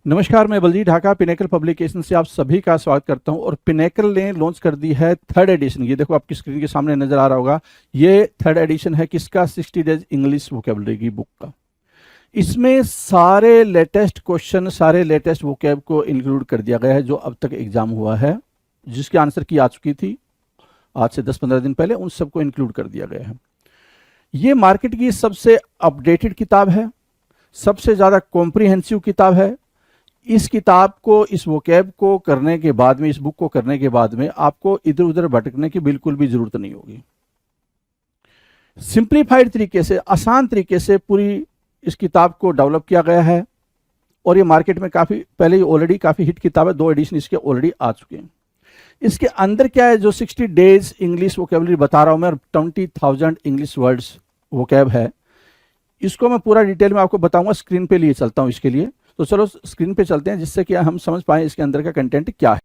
नमस्कार, मैं Baljeet Dhaka pinnacle publication से आप सभी का स्वागत करता हूं। और पिनेकल ने लॉन्च कर दी है थर्ड एडिशन। ये देखो आपकी स्क्रीन के सामने नजर आ रहा होगा। ये थर्ड एडिशन है किसका? 60 डेज इंग्लिश वोकेबलरी की बुक का। इसमें सारे लेटेस्ट क्वेश्चन, सारे लेटेस्ट वोकेब को इंक्लूड कर दिया गया है जो अब तक एग्जाम हुआ है, जिसकी आंसर की आ चुकी थी आज से 10-15 दिन पहले, उन सबको इंक्लूड कर दिया गया है। ये मार्केट की सबसे अपडेटेड किताब है, सबसे ज़्यादा कॉम्प्रिहेंसिव किताब है। इस किताब को, इस वोकैब को करने के बाद में, इस बुक को करने के बाद में आपको इधर उधर भटकने की बिल्कुल भी जरूरत नहीं होगी। सिंप्लीफाइड तरीके से, आसान तरीके से पूरी इस किताब को डेवलप किया गया है। और ये मार्केट में काफ़ी पहले ही ऑलरेडी काफ़ी हिट किताब है, 2 एडिशन इसके ऑलरेडी आ चुके हैं। इसके अंदर क्या है, जो 60 डेज इंग्लिश वोकेबलरी बता रहा हूं मैं, 20,000 इंग्लिश वर्ड्स वोकैब है, इसको मैं पूरा डिटेल में आपको बताऊंगा। स्क्रीन पे लिए चलता हूं इसके लिए, तो चलो स्क्रीन पे चलते हैं जिससे कि हम समझ पाए इसके अंदर का कंटेंट क्या है।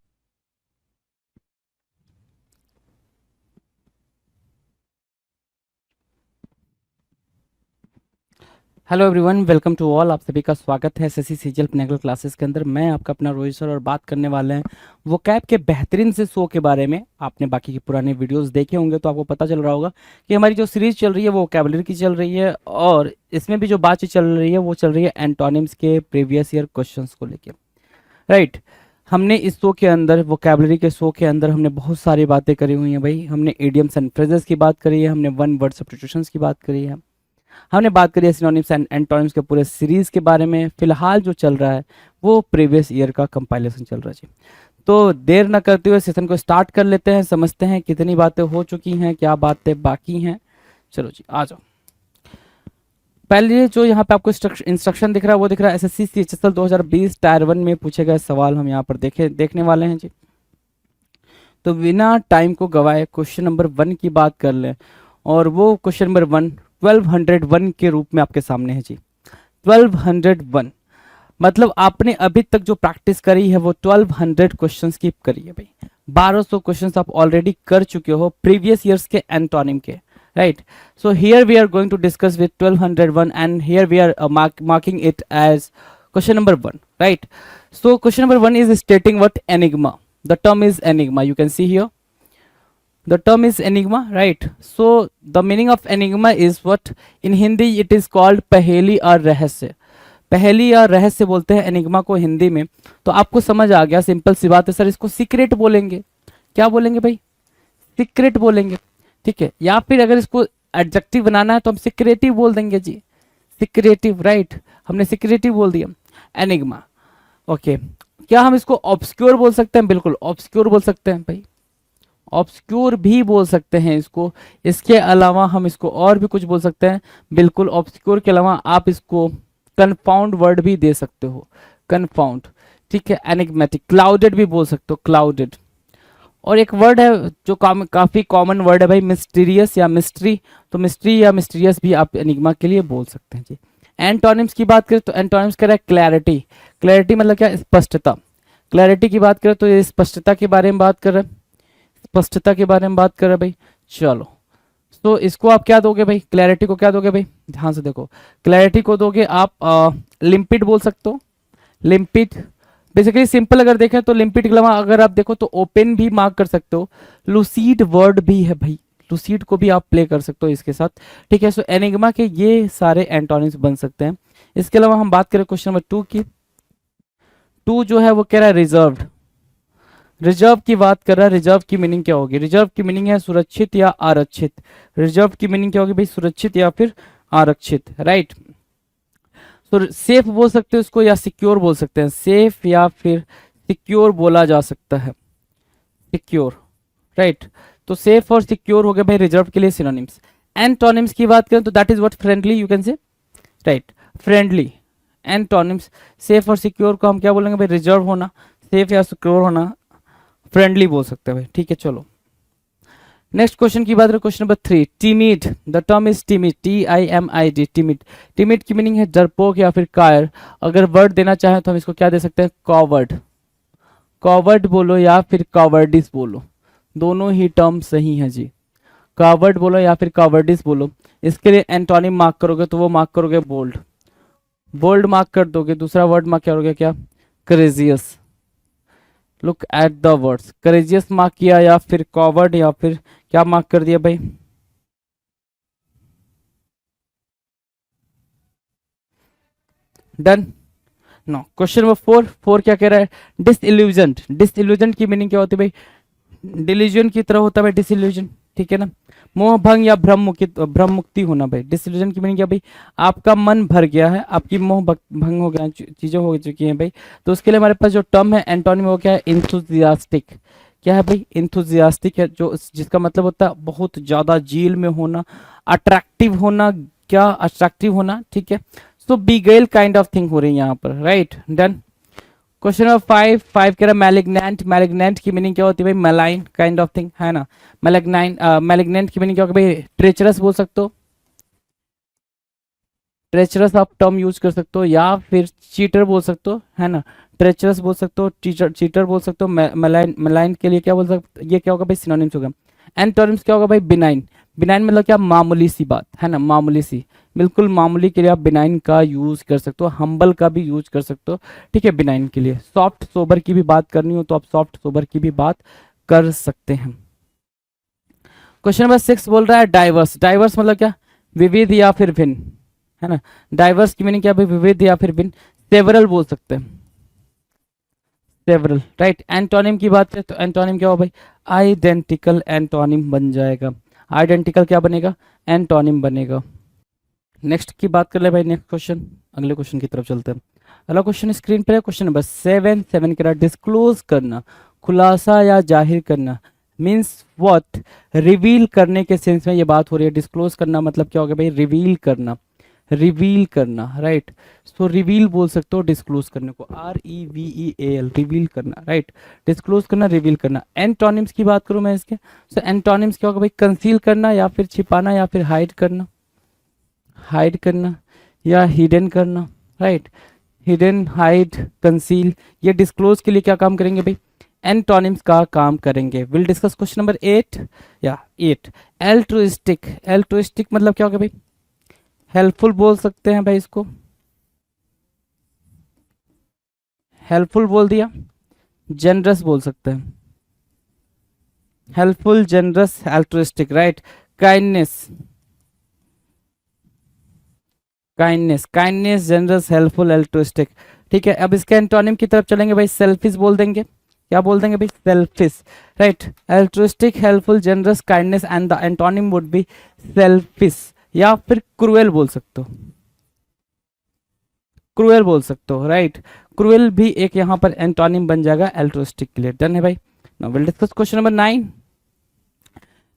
Hello everyone, welcome to all. आप सभी का स्वागत है एसएससी सीजीएल पिनेकल क्लासेस के अंदर। मैं आपका अपना रोहित सर और बात करने वाले हैं वोकैब के बेहतरीन से शो के बारे में। आपने बाकी के पुराने वीडियोस देखे होंगे तो आपको पता चल रहा होगा कि हमारी जो सीरीज चल रही है वो वोकैबुलरी की चल रही है, और इसमें भी जो बातचीत चल रही है वो चल रही है एंटोनिम्स के प्रीवियस ईयर क्वेश्चन को लेकर। राइट, हमने इस शो के अंदर, वोकैबुलरी के शो के अंदर, हमने बहुत सारी बातें करी हुई हैं भाई। हमने इडियम्स एंड फ्रेजेस की बात करी है, हमने वन वर्ड सब्स्टिट्यूशंस की बात करी है, हमने बात करी है सिनोनिम्स एंड एंटोनिम्स के पूरे सीरीज के बारे में। फिलहाल जो चल रहा है वो प्रीवियस ईयर का कंपाइलेशन चल रहा है जी। तो देर न करते हुए सेशन को स्टार्ट कर लेते हैं, समझते हैं कितनी बातें हो चुकी हैं, क्या बातें बाकी हैं। चलो जी, आ जाओ। पहले जो यहाँ पे आपको इंस्ट्रक्शन दिख रहा है वो दिख रहा है एसएससी सीएचएसएल 2020 टायर 1 में पूछे गए सवाल हम यहाँ पर देखने वाले हैं जी। तो बिना टाइम को गवाए क्वेश्चन नंबर 1 की बात कर लें, और वो क्वेश्चन नंबर 1 1201 के रूप में आपके सामने है जी। 1201 मतलब आपने अभी तक जो प्रैक्टिस करी है वो 1200 क्वेश्चंस की करी है भाई। 1200 क्वेश्चंस आप ऑलरेडी कर चुके हो प्रीवियस ईयर्स के एंटोनिम के। Right, so here we are going to discuss with 1201 and here we are marking it as question number 1। Right, so question number 1 is stating what enigma, the term is enigma, you can see here the term is enigma, right? So the meaning of enigma is what in Hindi it is called पहेली और रहस्य। पहेली या रहस्य बोलते हैं enigma को हिंदी में। तो आपको समझ आ गया, सिंपल सी बात है सर, इसको सीक्रेट बोलेंगे। क्या बोलेंगे भाई? सीक्रेट बोलेंगे, ठीक है। या फिर अगर इसको एडजेक्टिव बनाना है तो हम सिक्रेटिव बोल देंगे जी, सिक्रेटिव। राइट, हमने सिक्रेटिव बोल दिया एनिग्मा। ओके, क्या हम इसको ऑब्सक्योर बोल सकते हैं? बिल्कुल ऑब्सक्योर बोल सकते हैं भाई, ऑब्सक्योर भी बोल सकते हैं इसको। इसके अलावा हम इसको और भी कुछ बोल सकते हैं, बिल्कुल। ऑब्सक्योर के अलावा आप इसको कन्फाउंड वर्ड भी दे सकते हो, कन्फाउंड, ठीक है। एनिग्मेटिक, क्लाउडेड भी बोल सकते हो, क्लाउडेड। और एक वर्ड है जो काफी कॉमन वर्ड है भाई, मिस्टीरियस या मिस्ट्री। तो मिस्ट्री या मिस्टीरियस भी आप एनिग्मा के लिए बोल सकते हैं जी। एंटोनिम्स की बात करें तो एंटोनिम्स कह रहा है क्लैरिटी। क्लैरिटी मतलब क्या? स्पष्टता। क्लैरिटी की बात करें तो ये स्पष्टता के बारे में बात कर रहे हैं, स्पष्टता के बारे में बात कर रहे हैं भाई। चलो, तो इसको आप क्या दोगे भाई? क्लैरिटी को क्या दोगे भाई? ध्यान से देखो, क्लैरिटी को दोगे आप लिम्पिड बोल सकते हो, लिम्पिड। बेसिकली सिंपल अगर देखें तो लिम्पिड के अलावा अगर आप देखो तो ओपन भी मार्क कर सकते हो। लूसीड वर्ड भी है भाई, लूसीड को भी आप प्ले कर सकते हो इसके साथ, ठीक है। सो एनिग्मा के ये सारे एंटोनिम्स बन सकते हैं। इसके अलावा हम बात करें क्वेश्चन नंबर 2 की। 2 जो है वो कह रहा है रिजर्व्ड। रिजर्व की बात कर रहा है। रिजर्व की मीनिंग क्या होगी? रिजर्व की मीनिंग है सुरक्षित या आरक्षित। रिजर्व की मीनिंग क्या होगी भाई? सुरक्षित या फिर आरक्षित। राइट, तो सेफ बोल सकते हो इसको या सिक्योर बोल सकते हैं। सेफ या फिर सिक्योर बोला जा सकता है, सिक्योर। राइट, तो सेफ और सिक्योर हो गए भाई रिजर्व के लिए सिनोनिम्स। एंटोनिम्स की बात करें तो that is what friendly, you can से। Right, friendly. एंटोनिम्स सेफ और सिक्योर को हम क्या बोलेंगे भाई? रिजर्व होना, सेफ या सिक्योर होना, फ्रेंडली बोल सकते हैं भाई, ठीक है। चलो नेक्स्ट क्वेश्चन की बात करें, question number 3। Timid, the term is timid, TIMID, timid. Timid की मीनिंग है डरपोक या फिर कायर। अगर वर्ड देना चाहें तो हम इसको क्या दे सकते हैं? कॉवर्ड। कॉवर्ड बोलो या फिर कॉवर्डिस बोलो, दोनों ही टर्म सही है जी। कॉवर्ड बोलो या फिर कॉवर्डिस बोलो। इसके लिए एंटोनिम मार्क करोगे तो वो मार्क करोगे बोल्ड, बोल्ड मार्क कर दोगे। दूसरा वर्ड मार्क करोगे क्या? Courageous. Look at the words, courageous mark किया या फिर कॉवर्ड या फिर क्या मार्क कर दिया भाई? डन। नो, क्वेश्चन नंबर 4 क्या कह रहा है? डिसइल्यूजन। डिसइल्यूजन की मीनिंग क्या होती है भाई? डिल्यूजन की तरह होता है भाई डिसइल्यूजन, ठीक है ना। मोह भंग या भ्रम मुक्ति होना भाई। डिसइल्यूजन की मीनिंग क्या भाई? आपका मन भर गया है, आपकी भंग हो गया, चीजें हो चुकी हैं भाई। तो उसके लिए हमारे पास जो टर्म है एंटोनिम वो क्या है? इंथुजियास्टिक। क्या है भाई? इंथुजियास्टिक है, जो जिसका मतलब होता है बहुत ज्यादा जील में होना, अट्रैक्टिव होना, क्या अट्रैक्टिव होना, ठीक है। सो बिगेल काइंड ऑफ थिंग हो रही है यहाँ पर, राइट। डन। क्वेश्चन नंबर 5 कह रहा है मैलिग्नेंट। मैलिग्नेंट की मीनिंग क्या होती है भाई? मैलाइन काइंड ऑफ थिंग, है ना। मैलिग्नेंट की मीनिंग क्या होगी भाई? ट्रेचरस बोल सकते हो, ट्रेचरस आप टर्म यूज कर सकते हो, या फिर चीटर बोल सकते हो, है ना। ट्रेचरस बोल सकते हो, चीटर बोल सकते हो। मैलाइन, मैलाइन के लिए क्या बोल सकते, ये क्या होगा भाई? सिनोनिम्स होगा। एंटोनिम्स क्या होगा भाई? बिनाइन। बिनाइन मतलब क्या? मामूली सी बात, है ना, मामूली सी, बिल्कुल मामूली के लिए आप बिनाइन का यूज कर सकते हो। हम्बल का भी यूज कर सकते हो, ठीक है, बिनाइन के लिए। सॉफ्ट सोबर की भी बात करनी हो तो आप सॉफ्ट सोबर की भी बात कर सकते हैं। क्वेश्चन नंबर 6 बोल रहा है डाइवर्स। डाइवर्स मतलब क्या? विविध या फिर भिन्न, है ना। डाइवर्स की मीनिंग क्या भाई? विविध या फिर भिन्न। सेवरल बोल सकते हैं, सेवरल, राइट। एंटोनिम की बात करें तो एंटोनिम क्या हो भाई? आइडेंटिकल एंटोनिम बन जाएगा। आइडेंटिकल क्या बनेगा? एंटोनिम बनेगा। नेक्स्ट की बात कर ले भाई, नेक्स्ट क्वेश्चन, अगले क्वेश्चन की तरफ चलते हैं। अगला क्वेश्चन स्क्रीन पर है, क्वेश्चन नंबर 7 कह रहा है डिस्क्लोज करना, खुलासा या जाहिर करना। Means what? रिवील करने के सेंस में ये बात हो रही है। डिस्क्लोज करना मतलब क्या हो गया भाई? रिवील करना, रिवील करना, राइट। सो रिवील बोल सकते हो डिस्क्लोज करने को, REVEAL, रिवील करना, राइट। डिस्क्लोज करना, रिवील करना। एंटोनिम्स की बात करूं मैं इसके, सो एंटोनिम्स क्या होगा भाई? कंसील करना या फिर छिपाना या फिर हाइड करना, हाइड करना या हिडन करना, राइट। हिडन, हाइड, कंसील, ये डिस्क्लोज के लिए क्या काम करेंगे भाई? एंटोनिम्स का काम करेंगे। विल डिस्कस क्वेश्चन नंबर 8 या 8। एल्ट्रुइस्टिक। एल्ट्रुइस्टिक मतलब क्या होगा भाई? हेल्पफुल बोल सकते हैं भाई इसको, हेल्पफुल बोल दिया। जनरस बोल सकते हैं, helpful, generous, altruistic, right. Kindness, kindness, kindness, generous, helpful, altruistic, ठीक है। अब इसके एंटोनिम की तरफ चलेंगे भाई, सेल्फिश बोल देंगे। क्या बोल देंगे भाई? Selfish, right. Altruistic, helpful, generous, kindness, and the antonym would be selfish. या फिर क्रूएल बोल सकते हो, क्रूएल बोल सकते हो, राइट। क्रूएल भी एक यहाँ पर एंटोनिम बन जाएगा एल्ट्रुइस्टिक के लिए। डन है भाई। Now will discuss question number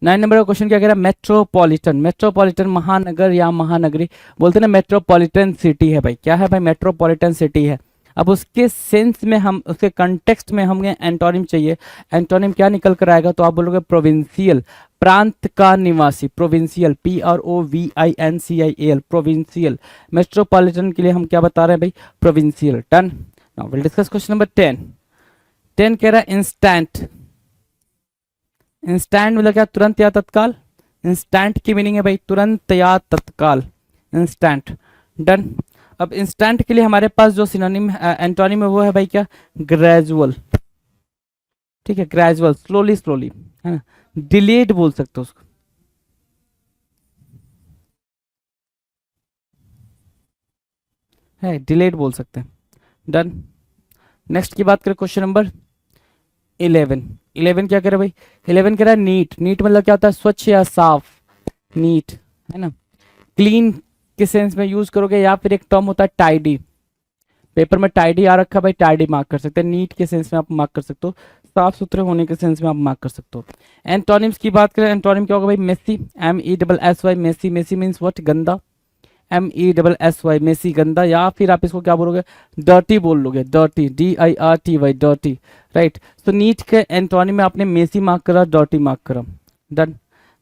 9 number का क्वेश्चन क्या कह रहा है? मेट्रोपॉलिटन। मेट्रोपॉलिटन महानगर या महानगरी, बोलते हैं ना मेट्रोपॉलिटन सिटी है भाई। क्या है भाई? मेट्रोपॉलिटन सिटी है। अब उसके सेंस में हम, उसके कंटेक्स्ट में हमें एंटोनिम चाहिए। एंटोनिम क्या निकल कर आएगा? तो आप बोलोगे प्रोविंशियल, प्रांत का निवासी, प्रोविंशियल, PROVINCIAL, प्रोविंशियल। मेट्रोपॉलिटन के लिए हम क्या बता रहे हैं भाई? Provincial. Done. Now will discuss question number 10 कह रहा है इंस्टेंट। इंस्टेंट मतलब क्या? तुरंत या तत्काल। इंस्टेंट की मीनिंग है भाई तुरंत या तत्काल, इंस्टेंट। डन। अब इंस्टेंट के लिए हमारे पास जो सिनोनिम एंटोनिम है वो है भाई क्या? ग्रेजुअल, ठीक है, ग्रेजुअल, स्लोली स्लोली, है ना। डिलेड बोल सकते हो उसको, है, डिलेड बोल सकते हैं। डन। नेक्स्ट की बात करें, क्वेश्चन नंबर 11। 11 क्या कह रहा है भाई? 11 कह रहा है नीट। नीट मतलब क्या होता है? स्वच्छ या साफ, नीट, है ना। क्लीन के सेंस में यूज करोगे, या फिर एक टर्म होता है टाइडी। पेपर में टाइडी आ रखा है भाई, टाइडी मार्क कर सकते हैं। नीट के सेंस में आप मार्क कर सकते हो, साफ सुथरे होने के सेंस में आप मार्क कर सकते हो। एंटोनिम्स की बात करें, एंटोनिम क्या होगा भाई? Messy, MESSY, messy. Messy means what? गंदा, MESSY, मेसी, गंदा। या फिर आप इसको क्या बोलोगे? डर्टी बोल लोगे, डर्टी, DIRTY, डर्टी, राइट। तो नीट के एंटोनिम में आपने मेसी मार्क करा, डर्टी मार्क करा। Done.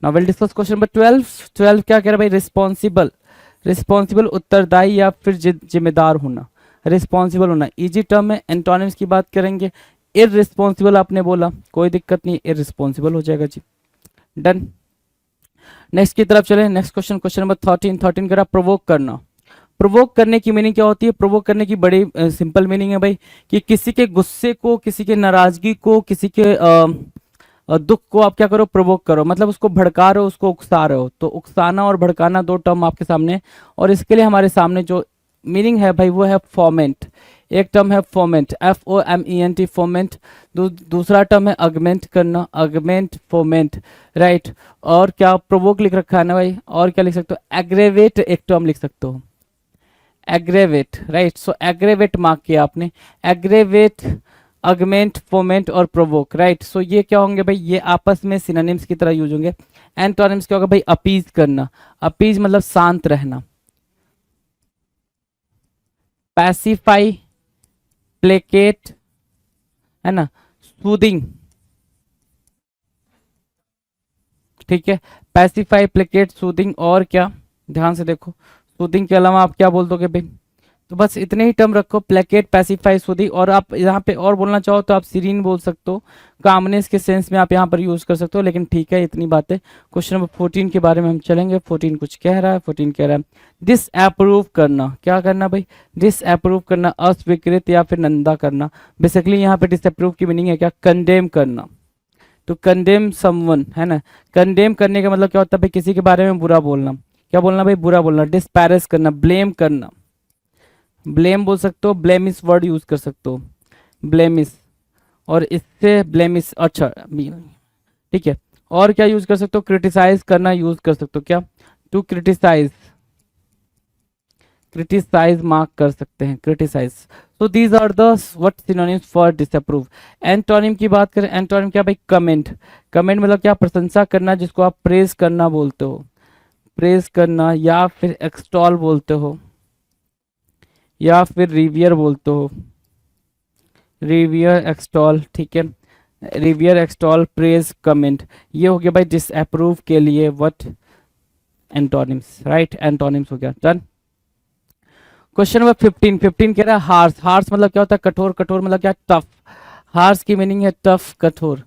Now will discuss question number 12। 12 क्या कह रहा है भाई? रिस्पॉन्सिबल। रिस्पॉन्सिबल उत्तरदायी या फिर जिम्मेदार होना, रिस्पॉन्सिबल होना। इजी टर्म है। एंटोनिम्स की बात करेंगे, इररिस्पॉन्सिबल आपने बोला, कोई दिक्कत नहीं, इररिस्पॉन्सिबल हो जाएगा जी। डन। नेक्स्ट की तरफ चले, नेक्स्ट क्वेश्चन, क्वेश्चन नंबर 13 कह रहा प्रोवोक करना। प्रोवोक करने की मीनिंग क्या होती है? प्रोवोक करने की बड़ी सिंपल मीनिंग है भाई कि किसी के गुस्से को, किसी के नाराजगी को, किसी के दुख को आप क्या करो? प्रोवोक करो, मतलब उसको भड़का रहे हो, उसको उकसा रहे हो। तो उकसाना और भड़काना दो टर्म आपके सामने, और इसके लिए हमारे सामने जो मीनिंग है भाई वो है फोमेंट। एक टर्म है फोमेंट, FOMENT, फोमेंट। दूसरा टर्म है अगमेंट करना, अगमेंट फोमेंट, राइट। और क्या प्रोवोक लिख रखा है ना भाई, और क्या लिख सकते हो? एग्रेवेट एक टर्म लिख सकते हो, एग्रेवेट, राइट। सो एग्रेवेट मार्क किया आपने, एग्रेवेट, अगमेंट, फोमेंट और प्रोवोक, राइट। सो ये क्या होंगे भाई? ये आपस में सिनोनिम्स की तरह यूज होंगे। एंटोनिम्स क्या होगा भाई? अपीज करना, अपीज मतलब शांत रहना, पैसिफाई, प्लेकेट, है ना, सूदिंग, ठीक है। पैसिफाई, प्लेकेट, सूदिंग, और क्या? ध्यान से देखो, सूदिंग के अलावा आप क्या बोल दोगे भाई? तो बस इतने ही टर्म रखो, प्लेकेट, पैसिफाई, सूदिंग। और आप यहाँ पे और बोलना चाहो तो आप सीरीन बोल सकते हो, कामनेस के सेंस में आप यहाँ पर यूज कर सकते हो, लेकिन ठीक है इतनी बातें। क्वेश्चन नंबर 14 के बारे में हम चलेंगे। 14 कुछ कह रहा है, 14 कह रहा है डिस अप्रूव करना। क्या करना भाई? डिस अप्रूव करना, अस्वीकृत या फिर निंदा करना। बेसिकली यहाँ पे डिस अप्रूव की मीनिंग है क्या? कंडेम करना। टू कंडेम समवन, है ना। कंडेम करने का मतलब क्या होता है भाई? किसी के बारे में बुरा बोलना। क्या बोलना भाई? बुरा बोलना। डिस्पैरेज करना, ब्लेम करना, ब्लेम बोल सकते हो, ब्लेमिस वर्ड यूज कर सकते हो, ब्लेमिस। और इससे ब्लेमिस, अच्छा ठीक है। और क्या यूज कर सकते हो? क्रिटिसाइज करना यूज कर सकते हो। क्या? टू क्रिटिसाइज, क्रिटिसाइज मार्क कर सकते हैं, criticize. So these are the what synonyms for disapprove. Antonym की बात करें, एंटोनिम क्या भाई? कमेंट। कमेंट मतलब क्या? प्रशंसा करना, जिसको आप प्रेज करना बोलते हो, प्रेज करना, या फिर एक्सटॉल बोलते हो, या फिर रिवियर बोलते हो, रिवियर, एक्सटॉल, ठीक है। रिवियर, एक्सटॉल, प्रेज, कमेंट, ये हो गया भाई डिसअप्रूव के लिए व्हाट? Antonyms, right. एंटोनिम्स हो गया, डन। Question number 15। 15 कह रहा है हार्श। हार्श मतलब क्या होता है? कठोर। कठोर मतलब क्या? टफ। हार्श की मीनिंग है टफ, कठोर,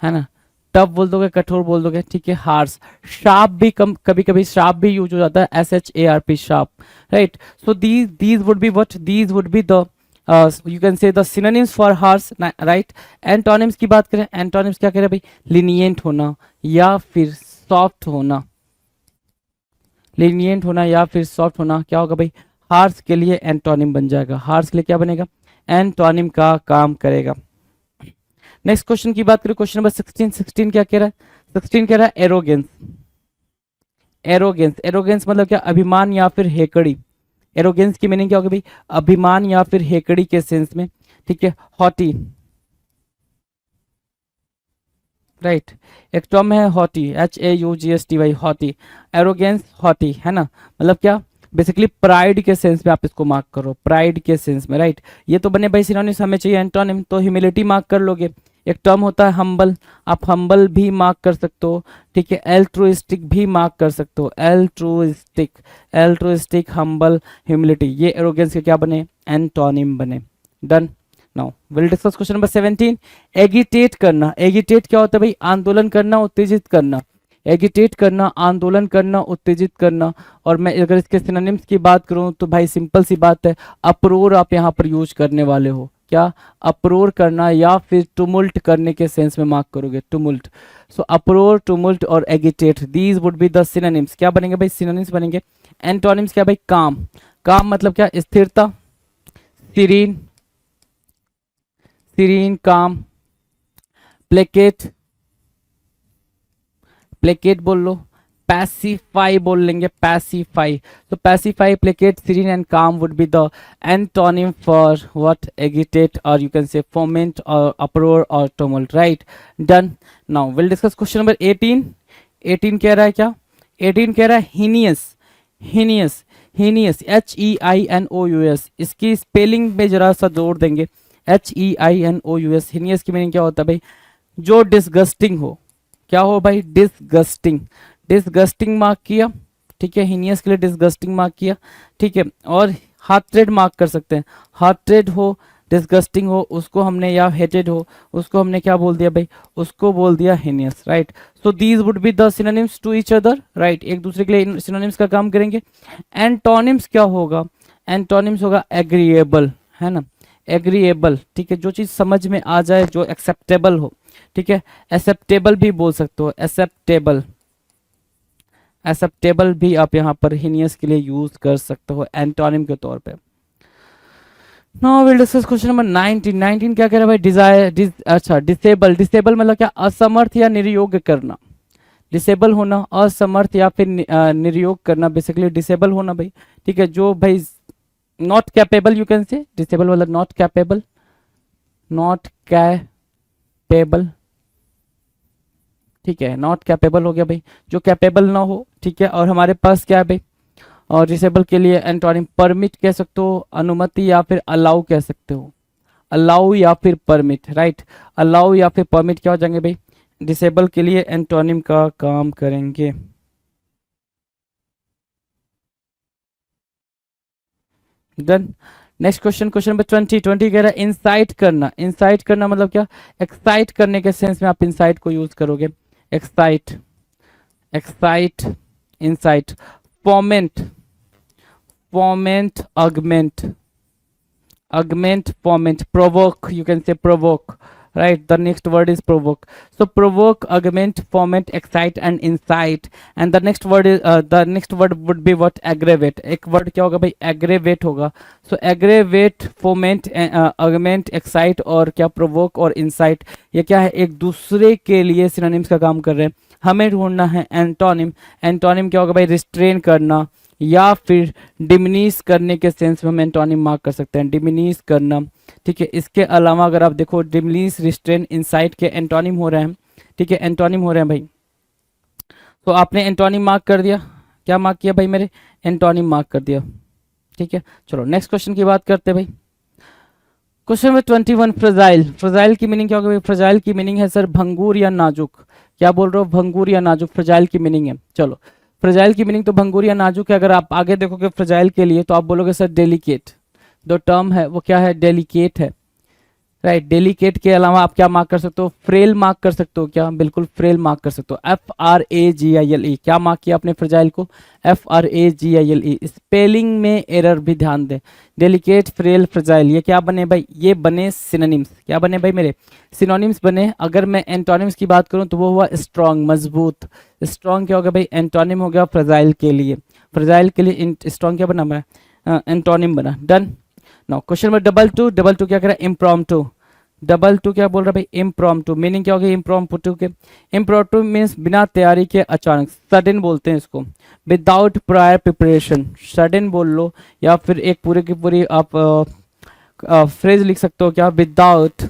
है ना। टफ बोल दोगे, कठोर बोल दोगे, ठीक है। हार्श। शार्प भी कभी कभी शार्प भी यूज हो जाता है, SHARP, sharp, right. So these would be what? These would be the you can से the synonyms for harsh, right. Antonyms की बात करें, एंटोनिम्स क्या कह रहे हैं भाई? लीनिएंट होना या फिर सॉफ्ट होना, लीनिएंट होना या फिर सॉफ्ट होना। क्या होगा भाई? हार्श के लिए एंटोनिम बन जाएगा, हार्श के लिए क्या बनेगा? एंटोनिम का काम करेगा। नेक्स्ट क्वेश्चन की बात करें, क्वेश्चन नंबर 16। 16 क्या कह रहा है? 16 कह रहा है एरोगेंस। एरोगेंस, एरोगेंस मतलब क्या? अभिमान या फिर हेकड़ी। एरोगेंस की मीनिंग क्या होगी भाई? अभिमान या फिर हेकड़ी के सेंस में, ठीक है। Haughty, right. एक टर्म है haughty, HAUGSTY, haughty. Arrogance, haughty, है ना। मतलब क्या? बेसिकली प्राइड के सेंस में आप इसको मार्क करो, प्राइड के सेंस में, राइट। ये तो बने भाई सिनोनिम्स, हमें चाहिए एंटोनिम, तो ह्यूमिलिटी मार्क कर लोगे। एक टर्म होता है हम्बल, आप हम्बल भी मार्क कर सकते हो, ठीक है। एल्ट्रुइस्टिक भी मार्क कर सकते हो, एल्ट्रुइस्टिक, एल्ट्रुइस्टिक, हम्बल, ह्यूमिलिटी, ये एरोगेंस के क्या बने? एंटोनिम बने, done. Now will discuss question number 17। एगिटेट करना। एगिटेट क्या होता है भाई? आंदोलन करना, उत्तेजित करना। एगिटेट करना, आंदोलन करना, उत्तेजित करना। और मैं अगर इसके सिनोनिम्स की बात करूं तो भाई सिंपल सी बात है, अप्रोर आप यहाँ पर यूज करने वाले हो। क्या? अप्रोर करना या फिर टुमुल्ट करने के सेंस में मार्क करोगे, टुमुल्ट। सो अप्रोर, टुमुल्ट और agitate, these would be the synonyms. क्या बनेंगे भाई? सिनोनिम्स बनेंगे। एंटोनिम्स क्या भाई? काम। काम मतलब क्या? स्थिरता, serene, serene, calm. Placate, placate बोल लो। पैसिफाई बोल लेंगे, पैसिफाई। तो pacify, placate, serene and calm would be the antonym for what? Agitate, और यू कैन से फोमेंट और अप्रोर और tumult, right, done. Now will discuss question number 18। 18 कह रहा है क्या? 18 कह रहा है हीनियस। Heinous, heinous, HEINOUS। इसकी स्पेलिंग में जरा सा जोड़ देंगे, HEINOUS। हीनियस की मीनिंग क्या होता है भाई? जो डिसगस्टिंग हो। क्या हो भाई? डिसगस्टिंग। डिसगस्टिंग मार्क किया, ठीक है। हीनियस के लिए डिसगस्टिंग मार्क किया, ठीक है। और हार्ट्रेड मार्क कर सकते हैं, हार्ट्रेड हो, डिस्गस्टिंग हो उसको हमने, या हेटेड हो उसको हमने क्या बोल दिया भाई, उसको बोल दिया heinous, right. So these would be the synonyms to each other, right, एक दूसरे के लिए सिनोनिम्स का काम करेंगे। एंटोनिम्स क्या होगा, एंटोनिम्स होगा एग्रीएबल, है ना, एग्रीएबल, ठीक है, जो चीज समझ में आ जाए, जो एक्सेप्टेबल हो, ठीक है, एक्सेप्टेबल भी बोल सकते हो, एक्सेप्टेबल, एक्सेप्टेबल भी आप यहाँ पर हिनियस के लिए यूज कर सकते हो एंटोनिम के तौर पे। Now will discuss question number 19। 19 क्या कह रहा है भाई, डिजायर, अच्छा डिसेबल, डिसेबल मतलब क्या, असमर्थ या निर्योग्य करना, डिसेबल होना, असमर्थ या फिर निर्योग करना, बेसिकली डिसेबल होना भाई, ठीक है, जो भाई नॉट कैपेबल, यू कैन से डिसेबल मतलब नॉट कैपेबल, नॉट कैपेबल, ठीक है, नॉट कैपेबल हो गया भाई, जो कैपेबल ना हो, ठीक है। और हमारे पास क्या है भाई, और डिसेबल के लिए एंटोनिम परमिट कह सकते हो, अनुमति या फिर अलाउ कह सकते हो, अलाउ या फिर परमिट, राइट, अलाउ या फिर परमिट क्या हो जाएंगे भाई, डिसेबल के लिए एंटोनिम का काम करेंगे। Done. Next question, question number 20। 20 कह रहा है इंसाइट करना, इंसाइट करना मतलब क्या, एक्साइट करने के सेंस में आप इंसाइट को यूज करोगे, excite, excite, incite, foment, foment, augment, augment, foment, provoke, you can say provoke, right, the next word is provoke. So provoke, augment, foment, excite and incite, and the next word is the next word would be what, aggravate। एक word क्या होगा भाई, aggravate होगा। So aggravate, foment, augment, excite और क्या, provoke और incite, ये क्या है, एक दूसरे के लिए सिनोनिम्स का काम कर रहे हैं। हमें ढूंढना है एंटोनिम, एंटोनिम क्या होगा भाई, रिस्ट्रेन करना या फिर डिमिनिश करने के सेंस में हम एंटोनिम मार्क कर सकते हैं, डिमिनिश करना, ठीक है। इसके अलावा अगर आप देखो डिमिनिश, रिस्ट्रेन, इंसाइट के एंटोनिम हो रहे हैं, ठीक है, एंटोनिम हो रहे हैं भाई। तो आपने एंटोनिम मार्क कर दिया, क्या मार्क किया भाई मेरे, एंटोनिम मार्क कर दिया, ठीक है। चलो नेक्स्ट क्वेश्चन की बात करते हैं भाई। क्वेश्चन नंबर 21, फ्रजाइल, फ्रजाइल की मीनिंग क्या होगा भाई, फ्रजाइल की मीनिंग है सर भंगुर या नाजुक, क्या बोल रहे हो, भंगुर या नाजुक, फ्रजाइल की मीनिंग है। चलो फ्रजाइल की मीनिंग तो भंगुर या नाजुक है। अगर आप आगे देखोगे फ्रजाइल के लिए तो आप बोलोगे सर डेलिकेट, जो टर्म है वो क्या है, डेलिकेट है, राइट। डेलिकेट के अलावा आप क्या मार्क कर सकते हो, फ्रेल मार्क कर सकते हो, क्या, बिल्कुल फ्रेल मार्क कर सकते हो, FRAGILE, क्या मार्क किया आपने फ्रजाइल को, FRAGILE। स्पेलिंग में एरर भी ध्यान दें, डेलिकेट, फ्रेल, फ्रजाइल, ये क्या बने भाई, ये बने सिनोनिम्स, क्या बने भाई मेरे, सिनोनिम्स बने। अगर मैं एंटोनिम्स की बात करूं तो वो हुआ स्ट्रॉन्ग, मजबूत, स्ट्रॉन्ग क्या होगा भाई, एंटोनिम हो गया फ्रजाइल के लिए, फ्रजाइल के लिए स्ट्रॉन्ग क्या बना हमारा, एंटोनिम बना। Done. Now question number double two, double two क्या कह रहा है, इम्प्रॉम्प्टू, डबल टू क्या बोल रहा है भाई, इम्प्रॉम्प्टू, मीनिंग क्या होगी इम्प्रॉम्प्टू के, इम्प्रॉम्प्टू मीन्स बिना तैयारी के अचानक, सडन बोलते हैं इसको, विदाउट प्रायर प्रिपरेशन, सडन बोल लो, या फिर एक पूरे की पूरी आप फ्रेज लिख सकते हो, क्या, without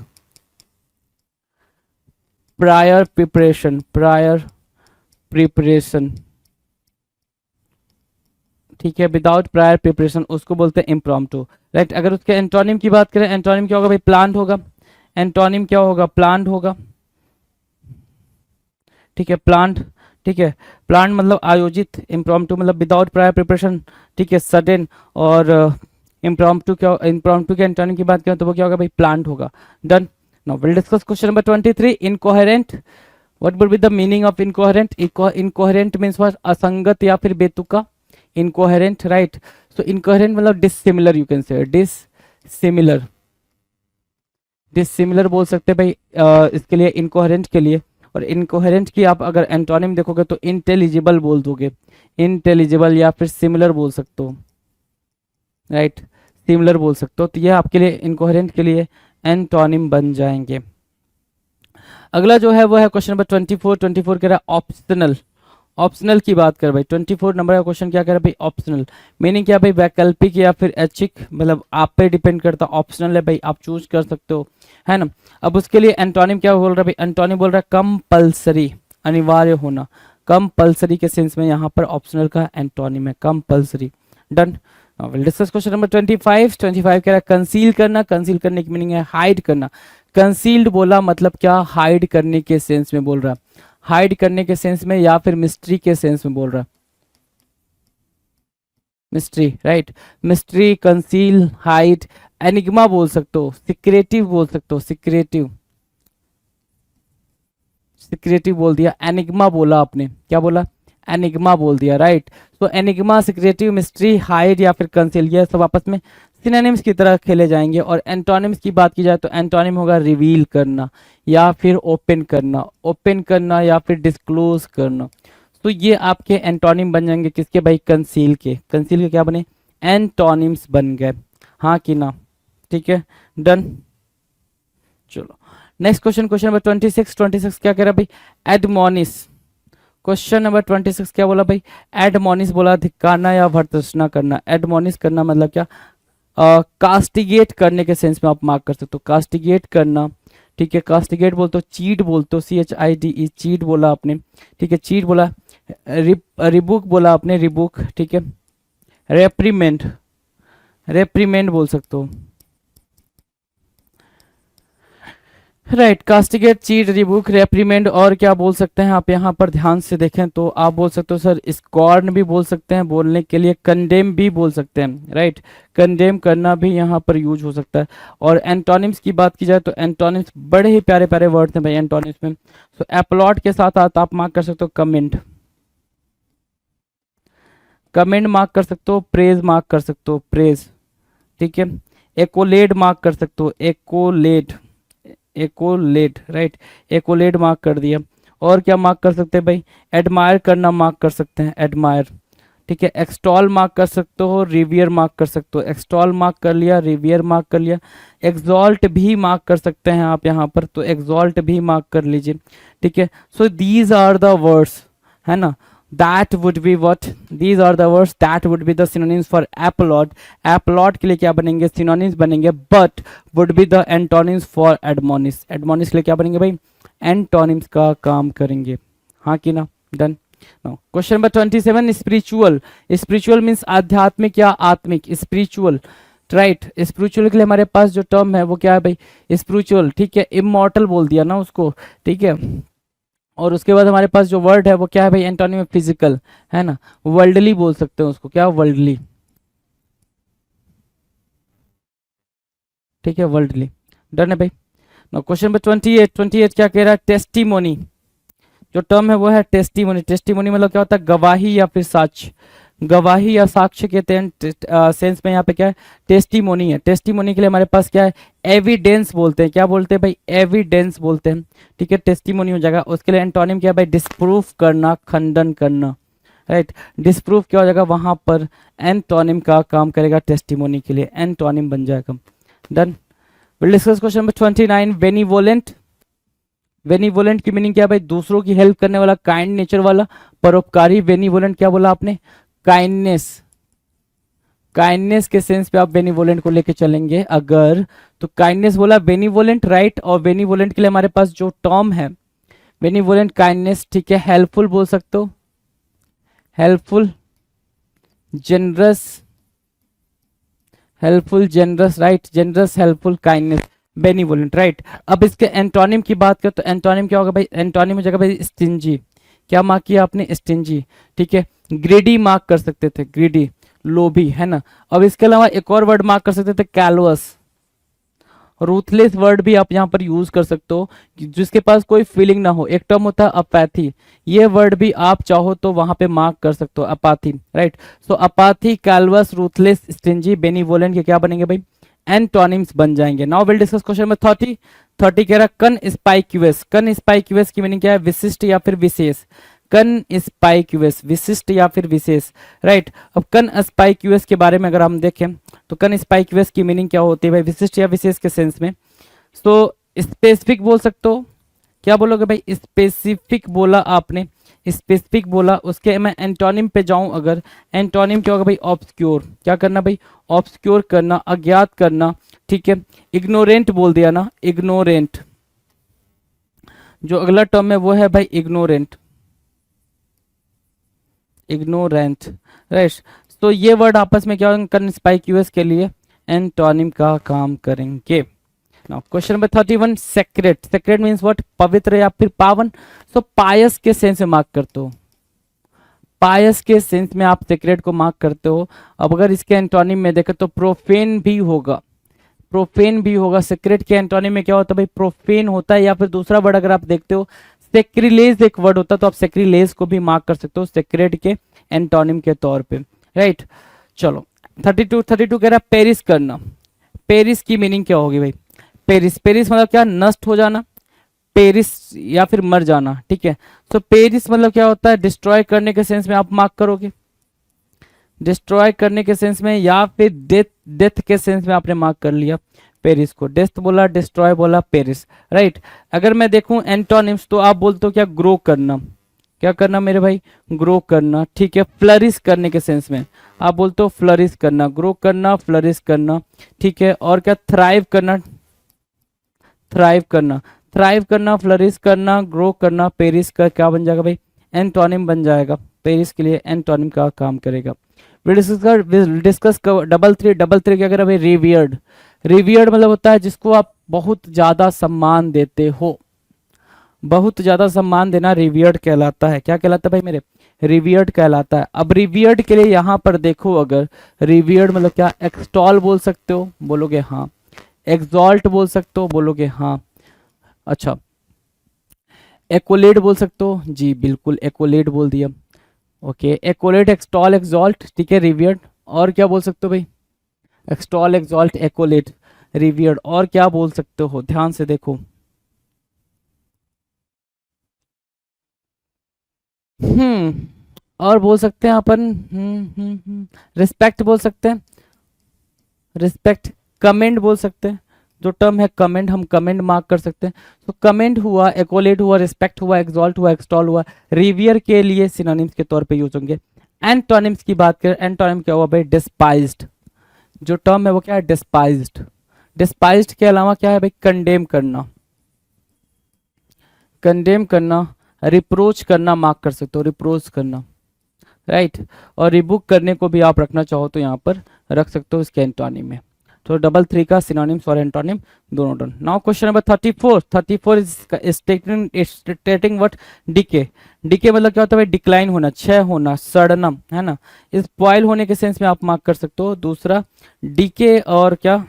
prior preparation, prior preparation, ठीक है, विदाउट प्रायर प्रिपरेशन, उसको बोलते हैं इम्प्रॉम्प्टू, राइट। अगर उसके एंटोनिम की बात करें, एंटोनिम क्या होगा भाई, प्लान्ड होगा, एंटोनिम क्या होगा, प्लान्ड होगा, ठीक है, प्लान्ड, ठीक है, प्लान्ड मतलब आयोजित, इम्प्रॉम्प्टू मतलब विदाउट प्रायर प्रिपरेशन, ठीक है, सडन। और इम्प्रॉम्प्टू क्या, इम्प्रॉम्प्टू के एंटोनिम की बात करें तो वो क्या होगा भाई, प्लान्ड होगा। Done. Now will discuss question number 23, incoherent, what would be the meaning of incoherent, incoherent means what, असंगत या फिर बेतुका, इनकोहेरेंट, राइट। सो इनकोहेरेंट मतलब डिसिमिलर, यू कैन से डिसिमिलर, डिसिमिलर बोल सकते हैं भाई इसके लिए, इनकोहेरेंट के लिए। और इनकोहेरेंट की आप अगर एंटोनिम देखोगे तो इंटेलिजिबल बोल दोगे, इंटेलिजिबल, या फिर सिमिलर बोल सकते हो, राइट, सिमिलर बोल सकते हो। तो ये आपके लिए इनकोहेरेंट के लिए एंटोनिम बन जाएंगे। अगला जो है वो है क्वेश्चन नंबर 24। 24 कह रहा है ऑप्शनल, ऑप्शनल की बात कर भाई, 24 नंबर का क्वेश्चन क्या कह रहा है भाई, ऑप्शनल, मीनिंग क्या भाई, वैकल्पिक या फिर ऐच्छिक, मतलब आप पे डिपेंड करता है, ऑप्शनल है भाई, आप चूज कर सकते हो, है ना। अब उसके लिए एंटोनिम क्या बोल रहा है भाई, एंटोनिम बोल रहा है कंपल्सरी, अनिवार्य होना, कंपल्सरी के सेंस में यहाँ पर ऑप्शनल का एंटोनिम है compulsory. Done. Will discuss question number 25। 25 कह रहा है कंसील करना, कंसील करने की मीनिंग है हाइड करना, कंसील्ड बोला मतलब क्या, हाइड करने के सेंस में बोल रहा है, हाइड करने के सेंस में या फिर मिस्ट्री के सेंस में बोल रहा है। Mystery, right. Mystery, conceal, hide, enigma बोल सकते हो, सिक्रेटिव बोल सकते हो, सिक्रेटिव, सिक्रेटिव बोल दिया, एनिग्मा बोला आपने, क्या बोला, एनिग्मा बोल दिया, राइट। तो एनिग्मा, सिक्रेटिव, मिस्ट्री, हाइड या फिर कंसील, ये सब आपस में सिनोनिम्स की तरह खेले जाएंगे। और एंटोनिम्स की बात की जाए तो एंटोनिम होगा रिवील करना या फिर ओपन करना, ओपन करना या फिर डिस्क्लोज करना। तो ये आपके एंटोनिम बन जाएंगे किसके भाई, कंसील के। कंसील के क्या बने, एंटोनिम्स बन गए, हाँ कि ना, ठीक है, डन। चलो नेक्स्ट क्वेश्चन, क्वेश्चन नंबर 26। 26 क्या कह रहा है भाई, एडमोनिस। क्वेश्चन नंबर 26 क्या बोला भाई, एडमोनिस बोला, धिक्कारना या भर्त्सना करना। एडमोनिस करना मतलब क्या, कास्टिगेट करने के सेंस में आप मार्क कर सकते हो, कास्टिगेट करना, ठीक है। कास्टिगेट बोलते हो, चीट बोलते हो, CHIDE, चीट बोला आपने, ठीक है, चीट बोला। रिबुक बोला आपने, रिबुक, ठीक है। रेप्रीमेंड, रेप्रीमेंड बोल सकते हो, राइट। कास्टिगेट, चीट, रिबुक, रेप्रीमेंड, और क्या बोल सकते हैं आप यहाँ पर ध्यान से देखें तो आप बोल सकते हो सर स्कॉर्न भी बोल सकते हैं बोलने के लिए, कंडेम भी बोल सकते हैं, राइट। कंडेम करना भी यहाँ पर यूज हो सकता है। और एंटोनिम्स की बात की जाए तो एंटोनिम्स बड़े ही प्यारे प्यारे वर्ड्स हैं भाई एंटोनिम्स में। तो अपलॉड के साथ आप मार्क कर सकते हो कमेंट, कमेंट मार्क कर सकते हो, प्रेज मार्क कर सकते हो, प्रेज, ठीक है। एकोलेड मार्क कर सकते हो, एकोलेड, एकोलेड, राइट, एकोलेड मार्क कर दिया। और क्या मार्क कर सकते हैं भाई, एडमायर करना मार्क कर सकते हैं, एडमायर, ठीक है। एक्सटॉल मार्क कर सकते हो, रिवियर मार्क कर सकते हो, एक्सटॉल मार्क कर लिया, रिवियर मार्क कर लिया। एक्सॉल्ट भी मार्क कर सकते हैं आप यहाँ पर, तो एक्सॉल्ट भी मार्क कर लीजिए, ठीक है। So these are the words, है ना, that would be what, these are the words that would be the synonyms for applaud। applaud के लिए क्या बनेंगे, synonyms बनेंगे, but would be the antonyms for admonish। admonish के लिए क्या बनेंगे भाई, antonyms का काम करेंगे, हाँ कि ना, done. Question number 27, spiritual. Spiritual means आध्यात्मिक या आत्मिक, स्पिरिचुअल, राइट। स्पिरिचुअल के लिए हमारे पास जो टर्म है वो क्या है भाई, स्पिरिचुअल, ठीक है। इमॉर्टल बोल दिया ना उसको, ठीक है। और उसके बाद हमारे पास जो वर्ड है वो क्या है भाई, एंटोनिम में फिजिकल, है ना, वर्ल्डली बोल सकते हैं उसको, क्या, वर्ल्डली, ठीक है, वर्ल्डली, डन है भाई। ना क्वेश्चन नंबर 28। 28 क्या कह रहा है, टेस्टिमोनी। जो टर्म है वो है टेस्टिमोनी। टेस्टिमोनी मतलब क्या होता है, गवाही या फिर साक्ष्य, गवाही या साक्ष्य कहते हैं सेंस में। यहाँ पे क्या है, टेस्टिमोनी है। टेस्टिमोनी के लिए हमारे पास क्या है, एविडेंस बोलते हैं, क्या बोलते हैं भाई, एविडेंस बोलते हैं, ठीक है। टेस्टिमोनी हो जाएगा। उसके लिए एंटोनिम क्या है भाई, डिस्प्रूफ करना, खंडन करना, राइट। डिस्प्रूफ क्या हो जाएगा, वहां पर एंटोनिम का काम करेगा, टेस्टिमोनी के लिए एंटोनिम बन जाएगा, done. Will discuss question number 29, benevolent. Benevolent की मीनिंग क्या है भाई, दूसरों की हेल्प करने वाला, काइंड नेचर वाला, परोपकारी। बेनिवोलेंट क्या बोला आपने, काइंडनेस, काइंडनेस के सेंस पे आप बेनिवोलेंट को लेके चलेंगे अगर, तो काइंडनेस बोला, बेनिवोलेंट, राइट। और बेनिवोलेंट के लिए हमारे पास जो टर्म है, बेनिवोलेंट, काइंडनेस, ठीक है। हेल्पफुल बोल सकते हो, helpful, generous, helpful, generous, right, generous, helpful, kindness, benevolent, right. अब इसके एंटोनिम की बात करें तो एंटोनिम क्या होगा भाई, एंटोनिम हो जाएगा भाई स्टिंजी। क्या मार्क किया आपने, स्टिंजी, ठीक है। ग्रीडी मार्क कर सकते थे, ग्रीडी, लोभी, है ना। अब इसके अलावा एक और वर्ड मार्क कर सकते थे, कैलवस। रूथलेस वर्ड भी आप यहाँ पर यूज कर सकते हो, जिसके पास कोई फीलिंग ना हो। एक टर्म होता है अपैथी, ये वर्ड भी आप चाहो तो वहां पे मार्क कर सकते हो, अपाथी, राइट। सो अपाथी, कैलवस, रूथलेस, स्टिंजी, बेनिवोलेंट के क्या बनेंगे भाई, एंटोनिम्स बन जाएंगे। Now will discuss question number 30। 30 कह रहा है कनस्पाइक्यूअस। कनस्पाइक्यूअस की मीनिंग क्या है, विशिष्ट या फिर विशेष। कनस्पाइक्यूअस, विशिष्ट या फिर विशेष, राइट। अब कनस्पाइक्यूअस के बारे में अगर हम देखें तो कनस्पाइक्यूअस की मीनिंग क्या होती है भाई, विशिष्ट या विशेष के सेंस में। तो स्पेसिफिक बोल सकते हो, क्या बोलोगे भाई, स्पेसिफिक बोला आपने, स्पेसिफिक बोला। उसके मैं एंटोनिम पे जाऊं अगर, एंटोनिम क्या होगा भाई, ऑब्सक्योर। क्या करना भाई, ऑब्सक्योर करना, अज्ञात करना, ठीक है। इग्नोरेंट बोल दिया ना, इग्नोरेंट। जो अगला टर्म है वो है भाई इग्नोरेंट, इग्नोरेंट, राइट। तो ये वर्ड आपस में क्या कनस्पाइक्यूअस के लिए एंटोनिम का काम करेंगे। Now question number 31, sacred. Sacred means what, पवित्र या फिर पावन। सो पायस के सेंस में मार्क करते हो, पायस के सेंस में आप सेक्रेट को मार्क करते हो। अब अगर इसके एंटोनिम में देखें तो प्रोफेन भी होगा, प्रोफेन भी होगा। सेक्रेट के एंटोनिम में क्या होता है भाई, प्रोफेन होता है। या फिर दूसरा वर्ड अगर आप देखते हो सेक्रिलेज एक वर्ड होता है, तो आप सेक्रिलेज को भी मार्क कर सकते हो सेक्रेट के एंटोनिम के तौर पे, राइट। चलो 32 कह रहा है पेरिस करना। पेरिस की मीनिंग क्या होगी भाई, पेरिस, पेरिस मतलब क्या, नष्ट हो जाना, पेरिस या फिर मर जाना, ठीक है। तो पेरिस मतलब क्या होता है, डिस्ट्रॉय करने के सेंस में आप मार्क करोगे, डिस्ट्रॉय करने के सेंस में, या फिर डेथ, डेथ के सेंस में आपने मार्क कर लिया पेरिस को। डेथ बोला, डिस्ट्रॉय बोला, पेरिस, राइट। अगर मैं देखूं एंटोनिम्स तो आप बोलते हो क्या, ग्रो करना। क्या करना मेरे भाई, ग्रो करना, ठीक है। फ्लरिश करने के सेंस में आप बोलते हो फ्लरिश करना, ग्रो करना, फ्लरिश करना, ठीक है। और क्या, थ्राइव करना, थ्राइव करना, थ्राइव करना, फ्लरिश करना, ग्रो करना, पेरिस का क्या बन जाएगा भाई, एंटोनिम बन जाएगा। पेरिस के लिए एंटोनिम का काम करेगा। डिस्कस डबल थ्री क्या करें भाई, रिवियर्ड। रिवियर्ड मतलब होता है जिसको आप बहुत ज्यादा सम्मान देते हो, बहुत ज्यादा सम्मान देना रिवियर्ड कहलाता है। क्या कहलाता है भाई मेरे, रिवियर्ड कहलाता है। अब रिवियर्ड के लिए यहाँ पर देखो, अगर रिवियर्ड मतलब क्या, एक्सटॉल बोल सकते हो, बोलोगे हाँ। एक्सॉल्ट बोल सकते हो, बोलोगे हाँ। अच्छा, एक्कोलेट बोल सकते हो, जी बिल्कुल एक्कोलेट बोल दिया। ओके, एक्कोलेट, एक्सटॉल, एक्सॉल्ट, ठीक है, रिवियर्ड। और क्या बोल सकते हो भाई, एक्सटॉल, एक्सॉल्ट, एक्कोलेट, रिवियर्ड। और क्या बोल सकते हो, ध्यान से देखो। और बोल सकते हैं अपन, रिस्पेक्ट बोल सकते हैं, रिस्पेक्ट। कमेंड बोल सकते हैं, जो टर्म है कमेंड, हम कमेंड मार्क कर सकते हैं। तो कमेंड हुआ, एक्कोलेट हुआ, रिस्पेक्ट हुआ, एक्सॉल्ट हुआ, एक्सटॉल हुआ, रिवियर के लिए सिनोनिम्स के तौर पे यूज होंगे। एंटोनिम्स की बात करें, एंटोनिम क्या हुआ भाई, डिस्पाइज्ड। जो टर्म है वो क्या है, डिस्पाइज्ड। डिस्पाइज्ड के अलावा क्या है भाई, कंडेम करना, कंडेम करना, रिप्रोच करना मार्क कर सकते हो, रिप्रोच करना, राइट। और रिबुक करने को भी आप रखना चाहो तो यहाँ पर रख सकते हो इसके एंटोनिम में। तो डबल थ्री का सिनोनिम्स और एंटोनिम दोनों done. Now question number 34 is stating what, decay. Decay मतलब क्या होता है भाई, डिक्लाइन होना, क्षय होना, सड़ना, है ना। स्पॉइल होने के सेंस में आप मार्क कर सकते हो। दूसरा डीके और क्या,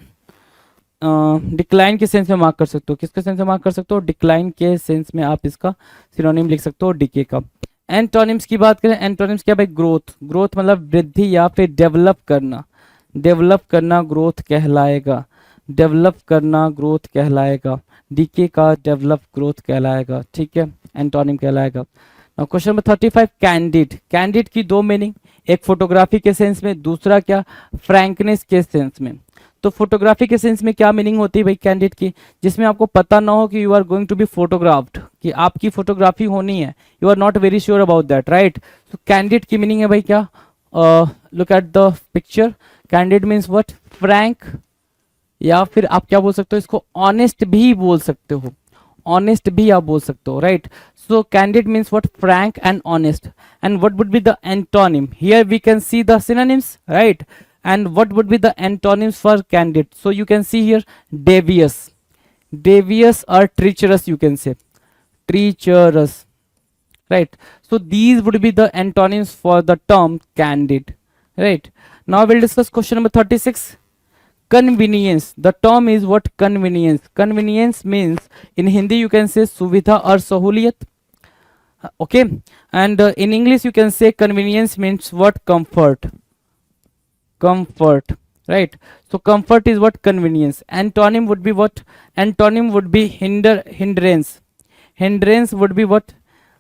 डिक्लाइन के सेंस में मार्क कर सकते हो। किसके सेंस में मार्क कर सकते हो, डिक्लाइन के सेंस में आप इसका सिनोनिम लिख सकते हो डीके का। एंटोनिम्स की बात करें, एंटोनिम्स क्या भाई, ग्रोथ। ग्रोथ मतलब वृद्धि या फिर डेवलप करना, डेवलप करना ग्रोथ कहलाएगा, डेवलप करना ग्रोथ कहलाएगा। डीके का डेवलप ग्रोथ कहलाएगा, ठीक है, एंटोनिम कहलाएगा। Question number 35, candid. कैंडिड की दो मीनिंग, एक फोटोग्राफी के सेंस में, दूसरा क्या, फ्रैंकनेस के सेंस में। तो फोटोग्राफी के सेंस में क्या मीनिंग होती है भाई कैंडिड की, जिसमें आपको पता ना हो कि you are going to be photographed, कि आपकी फोटोग्राफी होनी है, you are not very sure about that, right. तो कैंडिड की मीनिंग है भाई क्या, look at the picture, candid means what, frank, या फिर आप क्या बोल सकते हो इसको, ऑनेस्ट भी बोल सकते हो, ऑनेस्ट भी आप बोल सकते हो, right. So candid means what, frank and honest. And what would be the antonym, here we can see the synonyms, right. And what would be the antonyms for candid? So you can see here, devious, devious or treacherous, you can say treacherous, right. So these would be the antonyms for the term candid, right. Now we'll discuss question number 36, convenience. The term is what, convenience. Convenience means in Hindi you can say suvidha or सहूलियत, okay. And in English you can say convenience means what, comfort, comfort, right. So comfort is what, convenience. Antonym would be what, antonym would be hindrance. Hindrance would be what,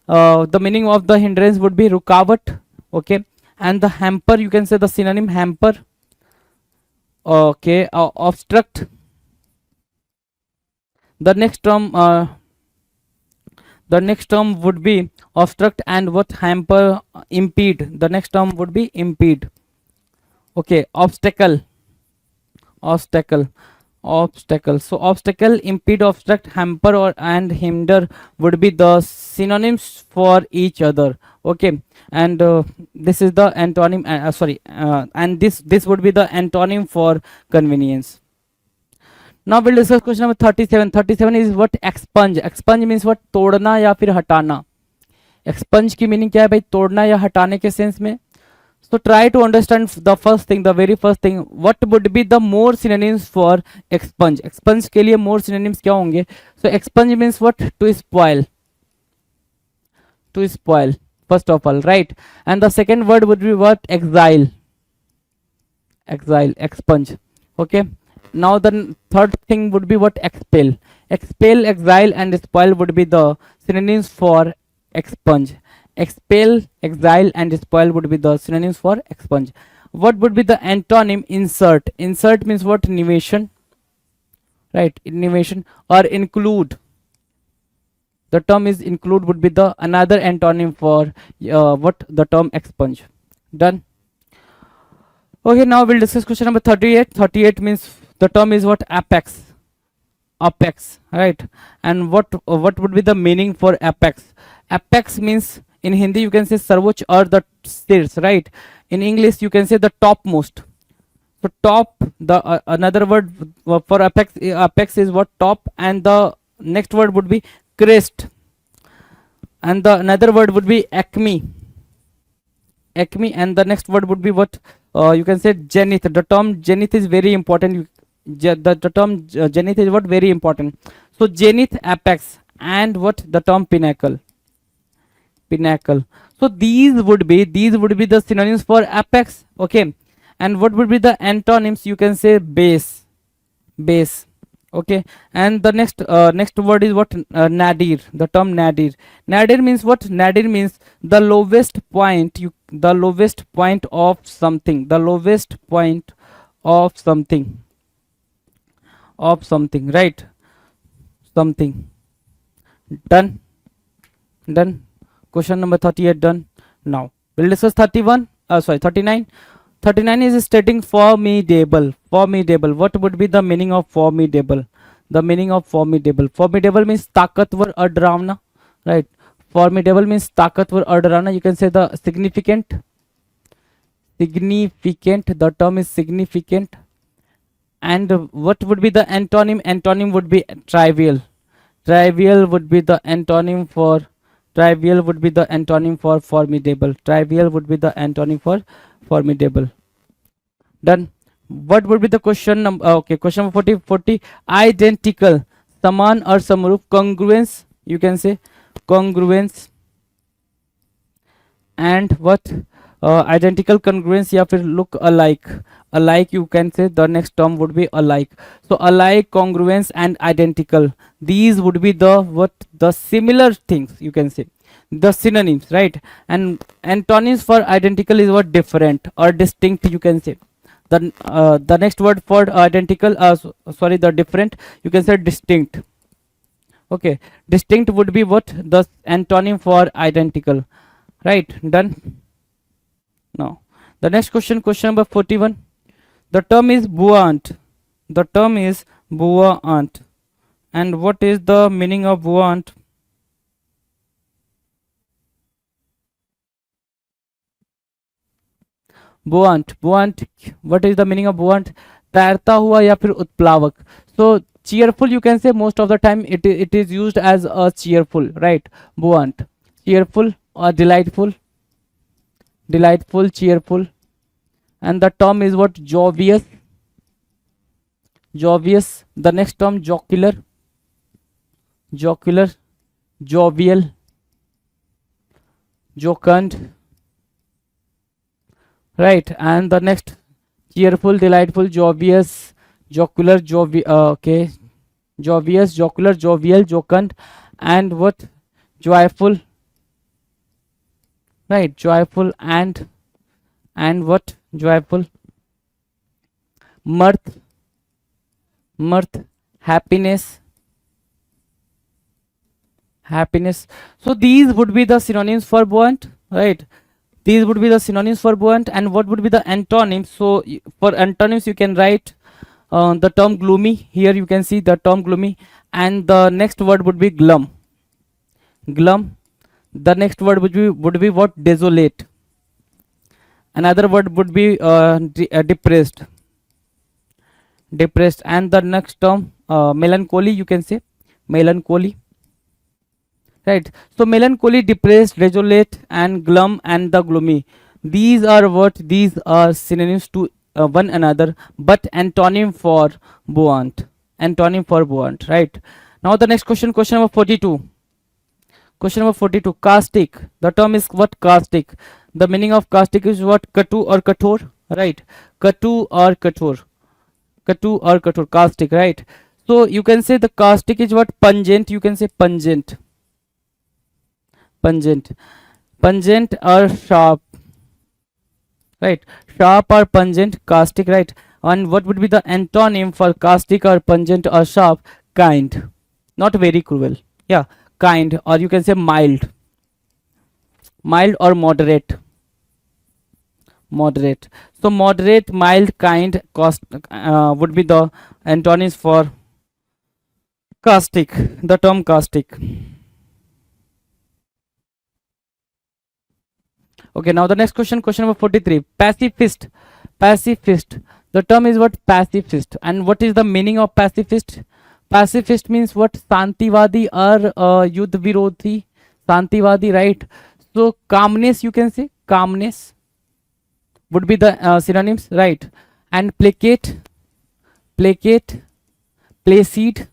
the meaning of the hindrance would be rukavat, okay. And the hamper, you can say the synonym hamper, okay. Obstruct, the next term would be obstruct. And what, hamper, impede, the next term would be impede, okay. Obstacle, obstacle, obstacle. So obstacle, impede, obstruct, hamper or and hinder would be the synonyms for each other, okay. And this is the antonym, and this would be the antonym for convenience. Now we'll discuss question number 37. 37 is what, expunge. Expunge means what, तोड़ना या फिर हटाना, expunge की meaning क्या है भाई, तोड़ना या हटाने के सेंस में. So try to understand the first thing, the very first thing. What would be the more synonyms for expunge? Expunge के लिए more synonyms क्या होंगे? So expunge means what? To spoil. To spoil. First of all, right? And the second word would be what? Exile. Exile. Expunge. Okay. Now the third thing would be what? Expel. Expel, exile, and spoil would be the synonyms for expunge. Expel, exile, and spoil would be the synonyms for expunge. What would be the antonym? Insert. Insert means what? Innovation, right? Innovation. Or include. The term is include would be the another antonym for what? The term expunge. Done. Okay, now we'll discuss question number 38. 38 means the term is what? Apex. Apex, right? And what would be the meaning for apex? Apex means in Hindi you can say sarvoch or the stairs, right? In English you can say the topmost. So top, the another word for apex, apex is what? Top, and the next word would be crest, and the another word would be acme. Acme, and the next word would be what? You can say zenith. The term zenith is very important. The term zenith is what? Very important. So zenith, apex, and what? The term pinnacle. Pinnacle. So these would be the synonyms for apex. Okay. And what would be the antonyms? You can say base. Base. Okay. And the next word is what? Nadir. The term nadir. Nadir means what? Nadir means the lowest point. The lowest point of something. The lowest point of something. Of something, right? Something. Done. Done. Question number 38 done. Now we'll discuss 39. 39 is stating formidable. Formidable. What would be the meaning of formidable? The meaning of formidable. Formidable means ताकतवर और डरावना, right? Formidable means ताकतवर और डरावना. You can say the significant. Significant. The term is significant. And what would be the antonym? Antonym would be trivial. Trivial would be the antonym for formidable. Trivial would be the antonym for formidable. Done. What would be the question number? Okay, question number 40. Identical. Saman or samrup. Congruence. You can say congruence. And what? Identical, congruence, या फिर look alike. Alike, you can say the next term would be alike. So alike, congruence, and identical. These would be the what? The similar things, you can say. The synonyms, right? And antonyms for identical is what? Different or distinct, you can say. The next word for identical, the different, you can say distinct. Okay, distinct would be what? The antonym for identical, right? Done. Now the next question number 41. The term is buoyant. The term is buoyant. And what is the meaning of buoyant? Buoyant. What is the meaning of buoyant? तैरता हुआ या फिर उत्प्लावक. So cheerful, you can say most of the time it is used as a cheerful, right? Buoyant. Cheerful or delightful. Cheerful. And the term is what? Jovious. The next term, jocular, jovial, jocund, right? And the next, cheerful, delightful, jovious, jocular, jovious, jocular, jovial, jocund, and what? Joyful, right? Joyful, and what? Joyful. Mirth, happiness. So these would be the synonyms for buoyant, right? These would be the synonyms for buoyant. And what would be the antonyms? So for antonyms you can write the term gloomy. Here you can see the term gloomy. And the next word would be glum. The next word would be what? Desolate. Another word would be depressed. And the next term, melancholy, you can say melancholy. right? So melancholy, depressed, desolate, and glum, and the gloomy, these are what, these are synonyms to one another, but antonym for buoyant, antonym for buoyant, right? Now the next question, question number 42. Question number 42, caustic. The term is what? Caustic. The meaning of caustic is what? Katu or kathor, right? Katu or kathor, katu or kathor, caustic, right? So you can say the caustic is what? Pungent. You can say pungent, pungent, pungent or sharp, right? Sharp or pungent, caustic, right? And what would be the antonym for caustic or pungent or sharp? Kind, not very cruel, yeah, kind. Or you can say mild, mild or moderate, moderate. So moderate, mild, kind, cost would be the antonyms for caustic, the term caustic. Okay, now the next question, question number 43, pacifist. Pacifist, the term is what? Pacifist. And what is the meaning of pacifist? Pacifist means what? Santivadi or yudh virodhi, Santivadi, right? So calmness, you can say calmness would be the synonyms, right? And placate, placate, placid,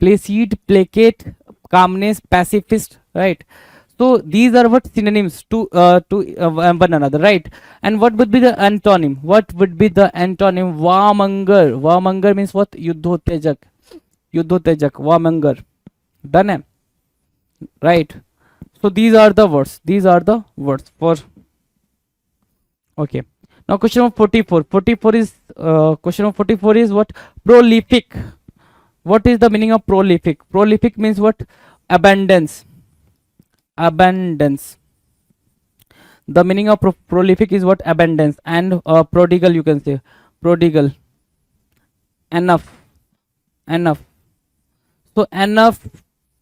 placid, placate, calmness, pacifist, right? So these are what? Synonyms to one another, right? And what would be the antonym? What would be the antonym? Vamangar. Vamangar means what? Yuddhotejak, yuddhotejak, Vamangar. Done hai? Right? So these are the words, these are the words for. Okay, now question number 44. 44 is question number 44 is what? Prolific. What is the meaning of prolific? Prolific means what? Abundance, abundance. The meaning of prolific is what? Abundance. And prodigal, you can say prodigal, enough, enough. So enough,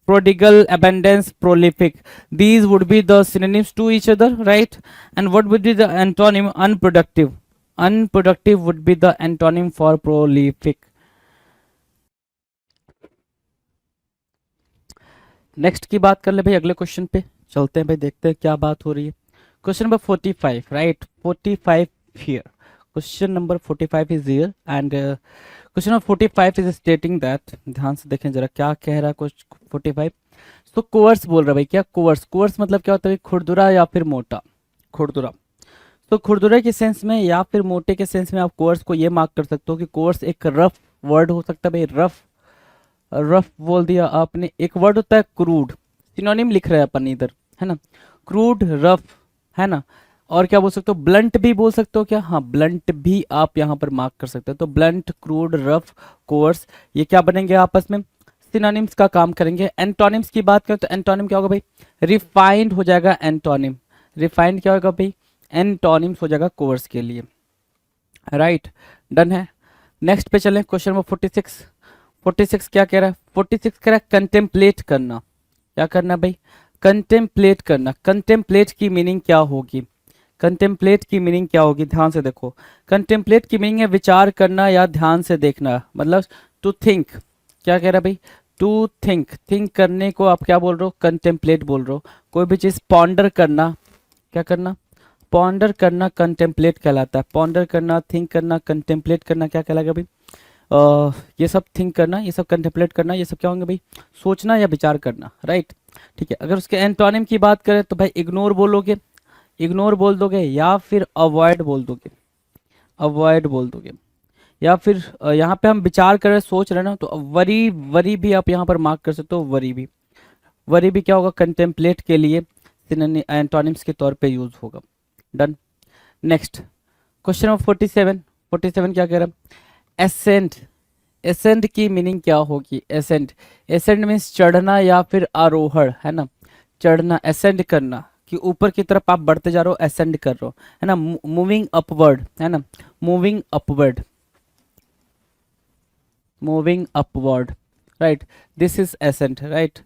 prodigal, abundance, prolific, these would be the synonyms to each other, right? And what would be the antonym? Unproductive, unproductive would be the antonym for prolific. Next की बात कर ले भाई, अगले question पे चलते हैं भाई, देखते हैं क्या बात हो रही है. Question number 45, right? 45 here. Question number 45 is here and question number 45 is stating that, ध्यान से देखें जरा क्या कह रहा है क्वेश्चन 45. तो कोर्स बोल रहा है भाई, क्या कोर्स? कोर्स मतलब क्या होता है? खुरदुरा या फिर मोटा, खुरदुरा. तो खुरदुरे के सेंस में या फिर मोटे के सेंस में आप कोर्स को ये मार्क कर सकते हो कि कोर्स एक रफ वर्ड हो सकता है भाई. रफ, रफ बोल दिया आपने. एक वर्ड होता है क्रूड, सिनोनिम लिख रहे हैं अपन इधर, है ना? क्रूड, रफ, है ना? और क्या बोल सकते हो? ब्लंट भी बोल सकते हो क्या? हाँ, ब्लंट भी आप यहाँ पर मार्क कर सकते हो. तो ब्लंट, क्रूड, रफ, कोर्स, ये क्या बनेंगे? आपस में सिनोनिम्स का काम करेंगे. एंटोनिम्स की बात करें तो एंटोनिम क्या होगा भाई? रिफाइंड हो जाएगा एंटोनिम. रिफाइंड क्या होगा भाई? एंटोनिम्स हो जाएगा कोर्स के लिए, राइट? डन है. नेक्स्ट पे चलें. Question number 46. 46 क्या कह रहा है? 46 कह रहा है कंटेम्पलेट करना. क्या करना भाई? कंटेम्पलेट करना. कंटेम्पलेट की मीनिंग क्या होगी? कंटेम्पलेट की मीनिंग क्या होगी? ध्यान से देखो. कंटेम्पलेट की मीनिंग है विचार करना या ध्यान से देखना, मतलब टू थिंक. क्या कह रहा है भाई? To think. थिंक करने को आप क्या बोल रहे हो? कंटेम्पलेट बोल रहे हो. कोई भी चीज पॉन्डर करना, क्या करना? पॉन्डर करना कंटेम्पलेट कहलाता है. पॉन्डर करना, थिंक करना, कंटेम्पलेट करना क्या कहलाएगा भाई? ये सब थिंक करना, ये सब कंटेम्पलेट करना, ये सब क्या होंगे भाई? सोचना या विचार करना, राइट? ठीक है. अगर उसके एंटोनिम की बात करें तो भाई इग्नोर बोलोगे, इग्नोर बोल दोगे, या फिर अवॉइड बोल दोगे, अवॉइड बोल दोगे. या फिर यहाँ पे हम विचार कर रहे, सोच रहे ना, तो वरी, वरी भी आप यहाँ पर मार्क कर सकते हो. वरी भी, वरी भी क्या होगा? कंटेम्पलेट के लिए एंटोनिम्स के तौर पे यूज होगा. डन. Next question number 47. 47 क्या कह रहा है? एसेंड. एसेंड की मीनिंग क्या होगी? एसेंड, एसेंड मीन्स चढ़ना या फिर आरोहण, है ना? चढ़ना, एसेंड करना, कि ऊपर की तरफ आप बढ़ते जा रहे हो, एसेंड कर रहे हो, है ना? मूविंग अपवर्ड, है ना? Moving upward, moving upward, right? This is ascent, right?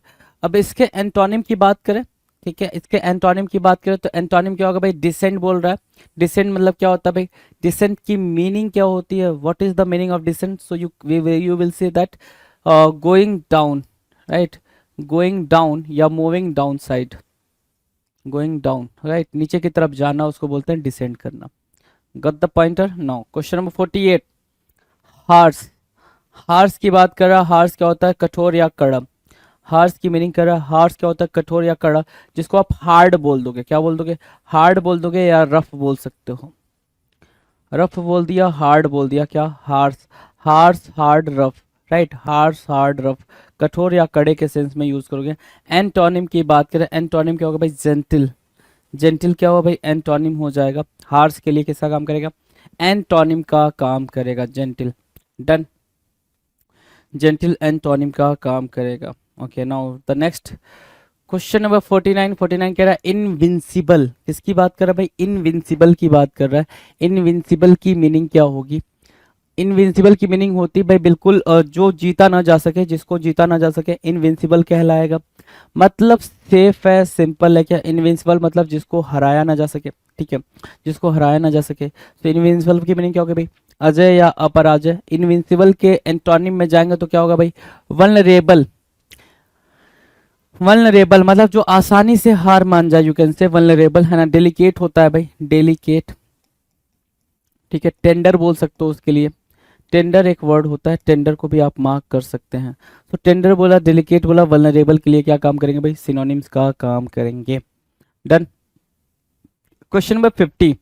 अब इसके एंटोनिम की बात करें, ठीक है? इसके एंटोनिम की बात करें तो एंटोनिम क्या होगा भाई? डिसेंट बोल रहा है. डिसेंट मतलब क्या होता है भाई? डिसेंट की मीनिंग क्या होती है? What is the meaning of descent? So you will say that going down, right? Going down या moving down side, going down right, नीचे की तरफ जाना उसको बोलते हैं डिसेंड करना। Got the pointer? No. Question number 48, harsh. Harsh की बात कर रहा, हार्श क्या होता है? कठोर या कड़वा। हार्श की मीनिंग कर रहा है, हार्श क्या होता है? कठोर या कड़ा, जिसको आप हार्ड बोल दोगे। क्या बोल दोगे? हार्ड बोल दोगे या रफ बोल सकते हो। रफ बोल दिया, हार्ड बोल दिया, क्या? Harsh. Harsh, hard, rough, right. Harsh, hard, rough, कठोर या कड़े के सेंस में यूज करोगे। एंटोनिम की बात करें, एंटोनिम क्या होगा भाई? जेंटिल। जेंटिल क्या होगा भाई? एंटोनिम हो जाएगा। हार्श के लिए किसका काम करेगा? एंटोनिम का काम करेगा, जेंटिल। डन। जेंटिल एंटोनिम का काम करेगा। Okay, now the next question number 49। 49 कह रहा है इनविंसिबल। किसकी बात कर रहा है भाई? इनविंसिबल की बात कर रहा है। इनविंसिबल की मीनिंग क्या होगी? इनविंसिबल की मीनिंग होती है भाई बिल्कुल जो जीता ना जा सके, जिसको जीता ना जा सके इनविंसिबल कहलाएगा। मतलब सेफ है, सिंपल है। क्या इनविंसिबल मतलब? जिसको हराया ना जा सके, ठीक है, जिसको हराया ना जा सके। तो इनविंसिबल की मीनिंग क्या होगी भाई? अजय या अपराजय। इनविंसिबल के एंटोनिम में जाएंगे तो क्या होगा भाई? वल्नरेबल। वल्नरेबल मतलब जो आसानी से हार मान जाए, यू कैन से वल्नरेबल, है ना। डेलिकेट होता है भाई, डेलिकेट, ठीक है। टेंडर बोल सकते हो उसके लिए, टेंडर एक वर्ड होता है, टेंडर को भी आप मार्क कर सकते हैं। तो टेंडर बोला, डेलिकेट बोला, वल्नरेबल के लिए क्या काम करेंगे भाई? सिनोनिम्स का काम करेंगे। डन। Question number 50।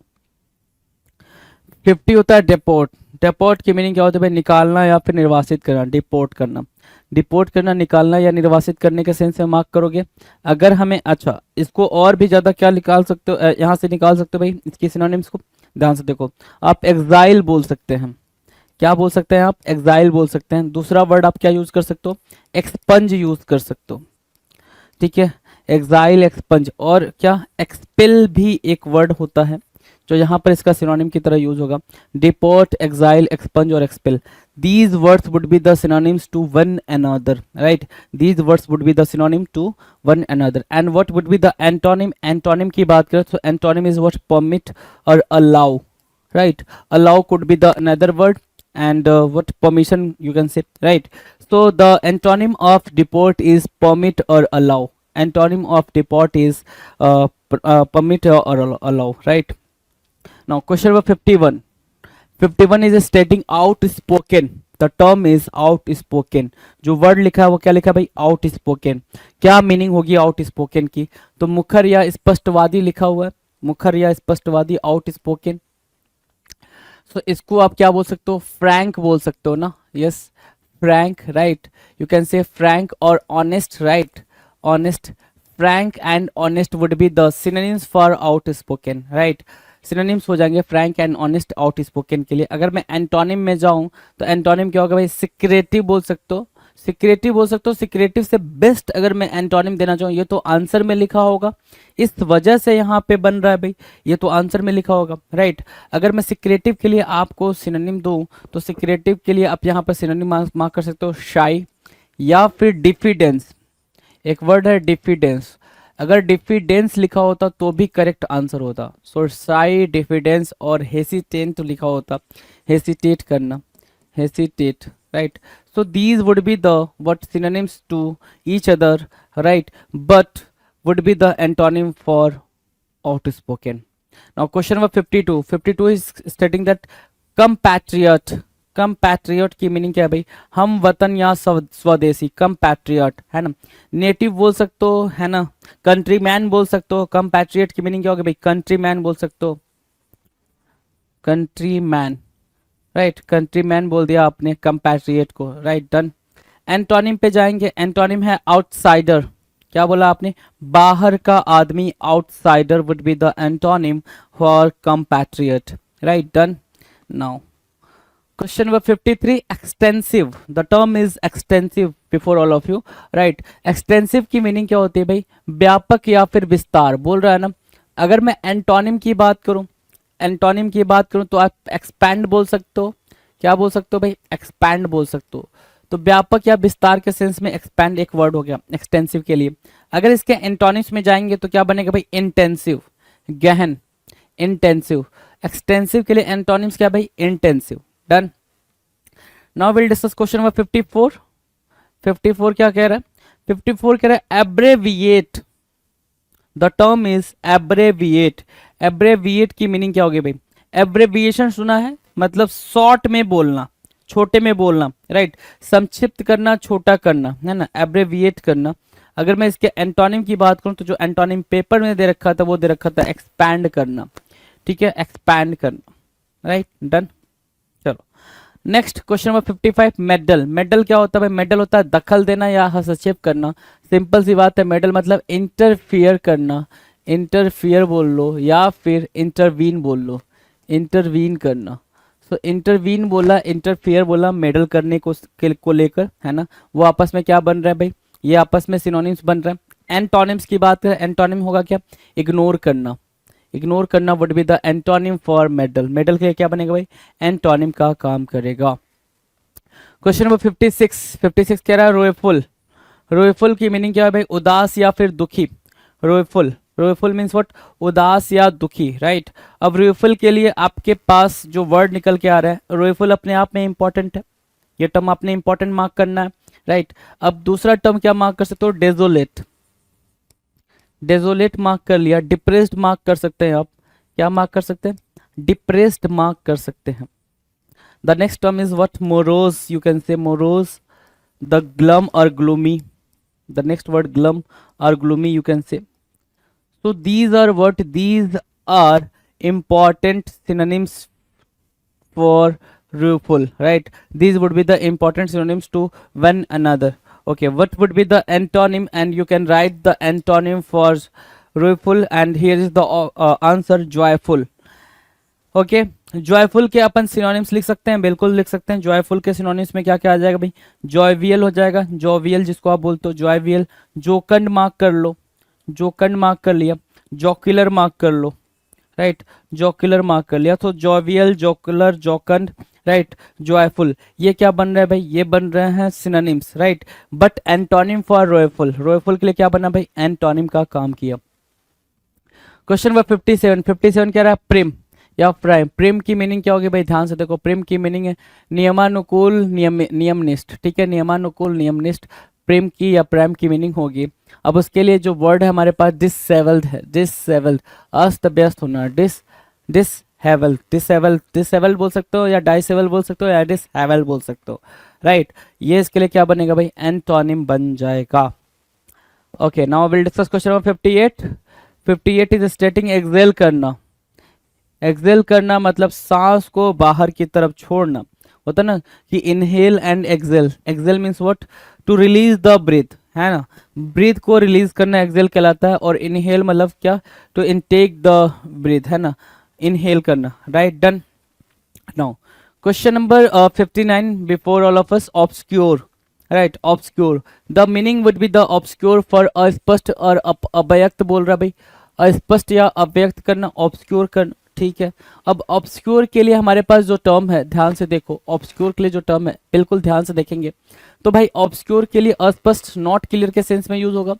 50 होता है डेपोर्ट। डेपोर्ट की मीनिंग क्या होती है भाई? निकालना या फिर निर्वासित करना, डिपोर्ट करना। डिपोर्ट करना, निकालना या निर्वासित करने के सेंस में मार्क करोगे। अगर हमें, अच्छा, इसको और भी ज्यादा क्या निकाल सकते हो, यहाँ से निकाल सकते हो भाई इसकी सिनोनिम्स को। ध्यान से देखो, आप एग्जाइल बोल सकते हैं। क्या बोल सकते हैं आप? एग्जाइल बोल सकते हैं। दूसरा वर्ड आप क्या यूज कर सकते हो? एक्सपंज यूज कर सकते हो, ठीक है। एग्जाइल, एक्सपंज, और क्या? एक्सपेल भी एक वर्ड होता है जो यहाँ पर इसका सिनोनिम की तरह यूज होगा। डिपोर्ट, एग्जाइल, एक्सपंज और expel, these words would be the synonyms to one another, right? These words would be the synonym to one another. And what would be the antonym? Antonym की बात करें तो antonym is what? Permit or allow, right? Allow could be the another word, and what? Permission, you can say, right? So the antonym of deport is permit or allow. Antonym of deport is permit or allow, right? Now question number 51. 51 is stating outspoken. The term is outspoken. जो word लिखा है वो क्या लिखा है भाई? outspoken. क्या meaning होगी outspoken की? तो मुखर या स्पष्टवादी लिखा हुआ है, मुखर या स्पष्टवादी, outspoken. So इसको आप क्या बोल सकते हो? फ्रैंक बोल सकते हो ना। Yes, frank, right. You can say frank और honest, right. Honest, frank and honest would be the synonyms for outspoken, right. Synonyms हो जाएंगे फ्रैंक एंड ऑनेस्ट आउटस्पोकन के लिए। अगर मैं एंटोनिम में जाऊं तो एंटोनिम क्या होगा भाई? सिक्रेटिव बोल सकते हो, सिक्रेटिव बोल सकते हो। सिक्रेटिव से बेस्ट अगर मैं एंटोनिम देना चाहूँ, ये तो आंसर में लिखा होगा, इस वजह से यहाँ पे बन रहा है भाई, ये तो आंसर में लिखा होगा, राइट। अगर मैं सिक्रेटिव के लिए आपको सिनोनिम दूं तो सिक्रेटिव के लिए आप यहाँ पर सिनोनिम मार्क कर सकते हो, शाई या फिर डिफिडेंस। एक वर्ड है डिफिडेंस, अगर डिफिडेंस लिखा होता तो भी करेक्ट आंसर होता। सो शाई, डिफिडेंस और हेसिटेंट लिखा होता, हेसिटेट करना, hesitate, right. So these would be the what synonyms to each other, right? But would be the antonym for outspoken. Now question number 52. 52 is stating that compatriot. compatriot की meaning क्या है भाई? हम वतन या स्वदेशी, compatriot, है ना। नेटिव बोल सकते हो, है ना। कंट्रीमैन बोल सकते हो। compatriot की मीनिंग क्या होगी भाई? कंट्रीमैन बोल सकते हो, कंट्रीमैन, राइट। कंट्रीमैन बोल दिया आपने कंपैट्रिएट को, राइट। डन। एंटोनिम पे जाएंगे, एंटोनिम है आउटसाइडर। क्या बोला आपने? बाहर का आदमी, outsider would be the antonym for compatriot, right. Done. Now question number 53, extensive. The term is extensive before all of you, right. Extensive की मीनिंग क्या होती है भाई? व्यापक या फिर विस्तार बोल रहा है ना। अगर मैं एंटोनिम की बात करूं, एंटोनिम की बात करूं तो आप एक्सपैंड बोल सकते हो। क्या बोल सकते हो भाई? एक्सपैंड बोल सकते हो। तो व्यापक या विस्तार के सेंस में एक्सपैंड एक वर्ड हो गया एक्सटेंसिव के लिए। अगर इसके एंटोनिम्स में जाएंगे तो क्या बनेगा भाई? इंटेंसिव, गहन, इंटेंसिव। एक्सटेंसिव के लिए एंटोनिम्स क्या भाई? Intensive. Done. Now will discuss question number 54। 54 क्या कह रहा है? 54 कह रहा है एब्रेविएट, द टर्म इज एब्रेविएट। एब्रेविएट की मीनिंग क्या होगी भाई? एब्रेविएशन सुना है, मतलब शॉर्ट में बोलना, छोटे में बोलना, राइट, संक्षिप्त करना, छोटा करना, है ना, एब्रेविएट करना। अगर मैं इसके एंटोनिम की बात करूं तो जो एंटोनिम पेपर में दे रखा था वो दे रखा था एक्सपैंड करना, ठीक है, एक्सपैंड करना, राइट, डन। चलो next question number 55, medal. Medal क्या होता है भाई? मेडल होता है दखल देना या हस्तक्षेप करना। सिंपल सी बात है, मेडल मतलब इंटरफियर करना, इंटरफियर बोल लो या फिर इंटरवीन बोल लो, इंटरवीन करना। सो इंटरवीन बोला, इंटरफियर बोला, मेडल करने को लेकर, है ना, वो आपस में क्या बन रहा है भाई? ये आपस में सिनोनिम्स बन रहे हैं। एंटोनिम्स की बात करें, एंटोनिम होगा क्या? इग्नोर करना। इग्नोर करना would be the antonym for medal. Medal के लिए क्या बनेगा भाई? एंटोनिम का काम करेगा। क्वेश्चन नंबर 56, 56 कह रहा है रोएफुल। रोएफुल की मीनिंग क्या है भाई? उदास या फिर दुखी। रोएफुल, रोएफुल मीन्स व्हाट? उदास या दुखी, राइट। अब रोएफुल के लिए आपके पास जो वर्ड निकल के आ रहा है, रोएफुल अपने आप में इंपॉर्टेंट है, ये टर्म आपने इंपॉर्टेंट मार्क करना है, राइट। अब दूसरा टर्म क्या मार्क कर सकते हो? डेजोलेट। डेजोलेट मार्क कर लिया। डिप्रेस्ड मार्क कर सकते हैं आप। क्या मार्क कर सकते हैं? डिप्रेस्ड मार्क कर सकते हैं। The next term is what? Morose, you can say morose. The glum और gloomy, the next word glum or gloomy you can say. So these are what? These are important synonyms for rueful, right? These would be the important synonyms to one another. Okay, what would be the antonym? And you can write the antonym for rueful, and here is the answer, joyful. Okay, joyful के अपन synonyms लिख सकते हैं, बिल्कुल लिख सकते हैं। Joyful के synonyms में क्या क्या आ जाएगा भाई? जॉयवियल हो जाएगा, जॉवियल जिसको आप बोलते हो, जॉयवियल। जोकंड मार्क कर लो, जोकंड मार्क कर लिया। जॉक्युलर मार्क कर लो, राइट, जॉक्युलर मार्क कर लिया। तो जॉवियल, जॉक्युलर, जोकंड, राइट, जॉयफुल, ये क्या बन रहा है भाई? ये बन रहे हैं synonyms, right. But antonym for rueful, rueful के लिए क्या बना भाई? एंटोनिम का काम किया। क्वेश्चन नंबर 57, 57 क्या रहा है? प्रिम या प्राइम। प्रिम की मीनिंग क्या होगी भाई? ध्यान से देखो, प्रिम की मीनिंग है नियमानुकूल, नियमनिष्ठ, ठीक है, नियमानुकूल, नियमनिष्ठ। प्रिम की या प्राइम की मीनिंग होगी। अब उसके लिए जो वर्ड है हमारे पास, डिसएबल्ड है, डिसएबल्ड, अस्त व्यस्त होना, डिसहेबल्ड, डिसएबल्ड, डिसएबल्ड बोल सकते हो या डाइसेबल बोल सकते हो या डिसहेबल्ड बोल सकते हो, राइट। ये इसके लिए क्या बनेगा भाई? एंटोनिम बन जाएगा। Okay, now will discuss question number 58। 58 is stating exhale करना। एक्सेल करना मतलब सांस को बाहर की तरफ छोड़ना, होता ना कि inhale and exhale. Exhale means what? To release the breath, है ना, ब्रीथ को रिलीज करना एक्सेल कहलाता है। और इनहेल मतलब क्या? टू इनटेक द ब्रीथ, है ना, इनहेल करना, right, done. Now question number 59, before all of us, obscure, right, obscure. The meaning would be the obscure for अस्पष्ट और अव्यक्त बोल रहा भाई, अस्पष्ट या अव्यक्त करना, ऑब्सक्योर करना, ठीक है। अब ऑब्सक्योर के लिए हमारे पास जो टर्म है, ध्यान से देखो, ऑब्सक्योर के लिए जो टर्म है बिल्कुल ध्यान से देखेंगे तो भाई ऑब्सक्योर के लिए अस्पष्ट, नॉट क्लियर के सेंस में यूज होगा।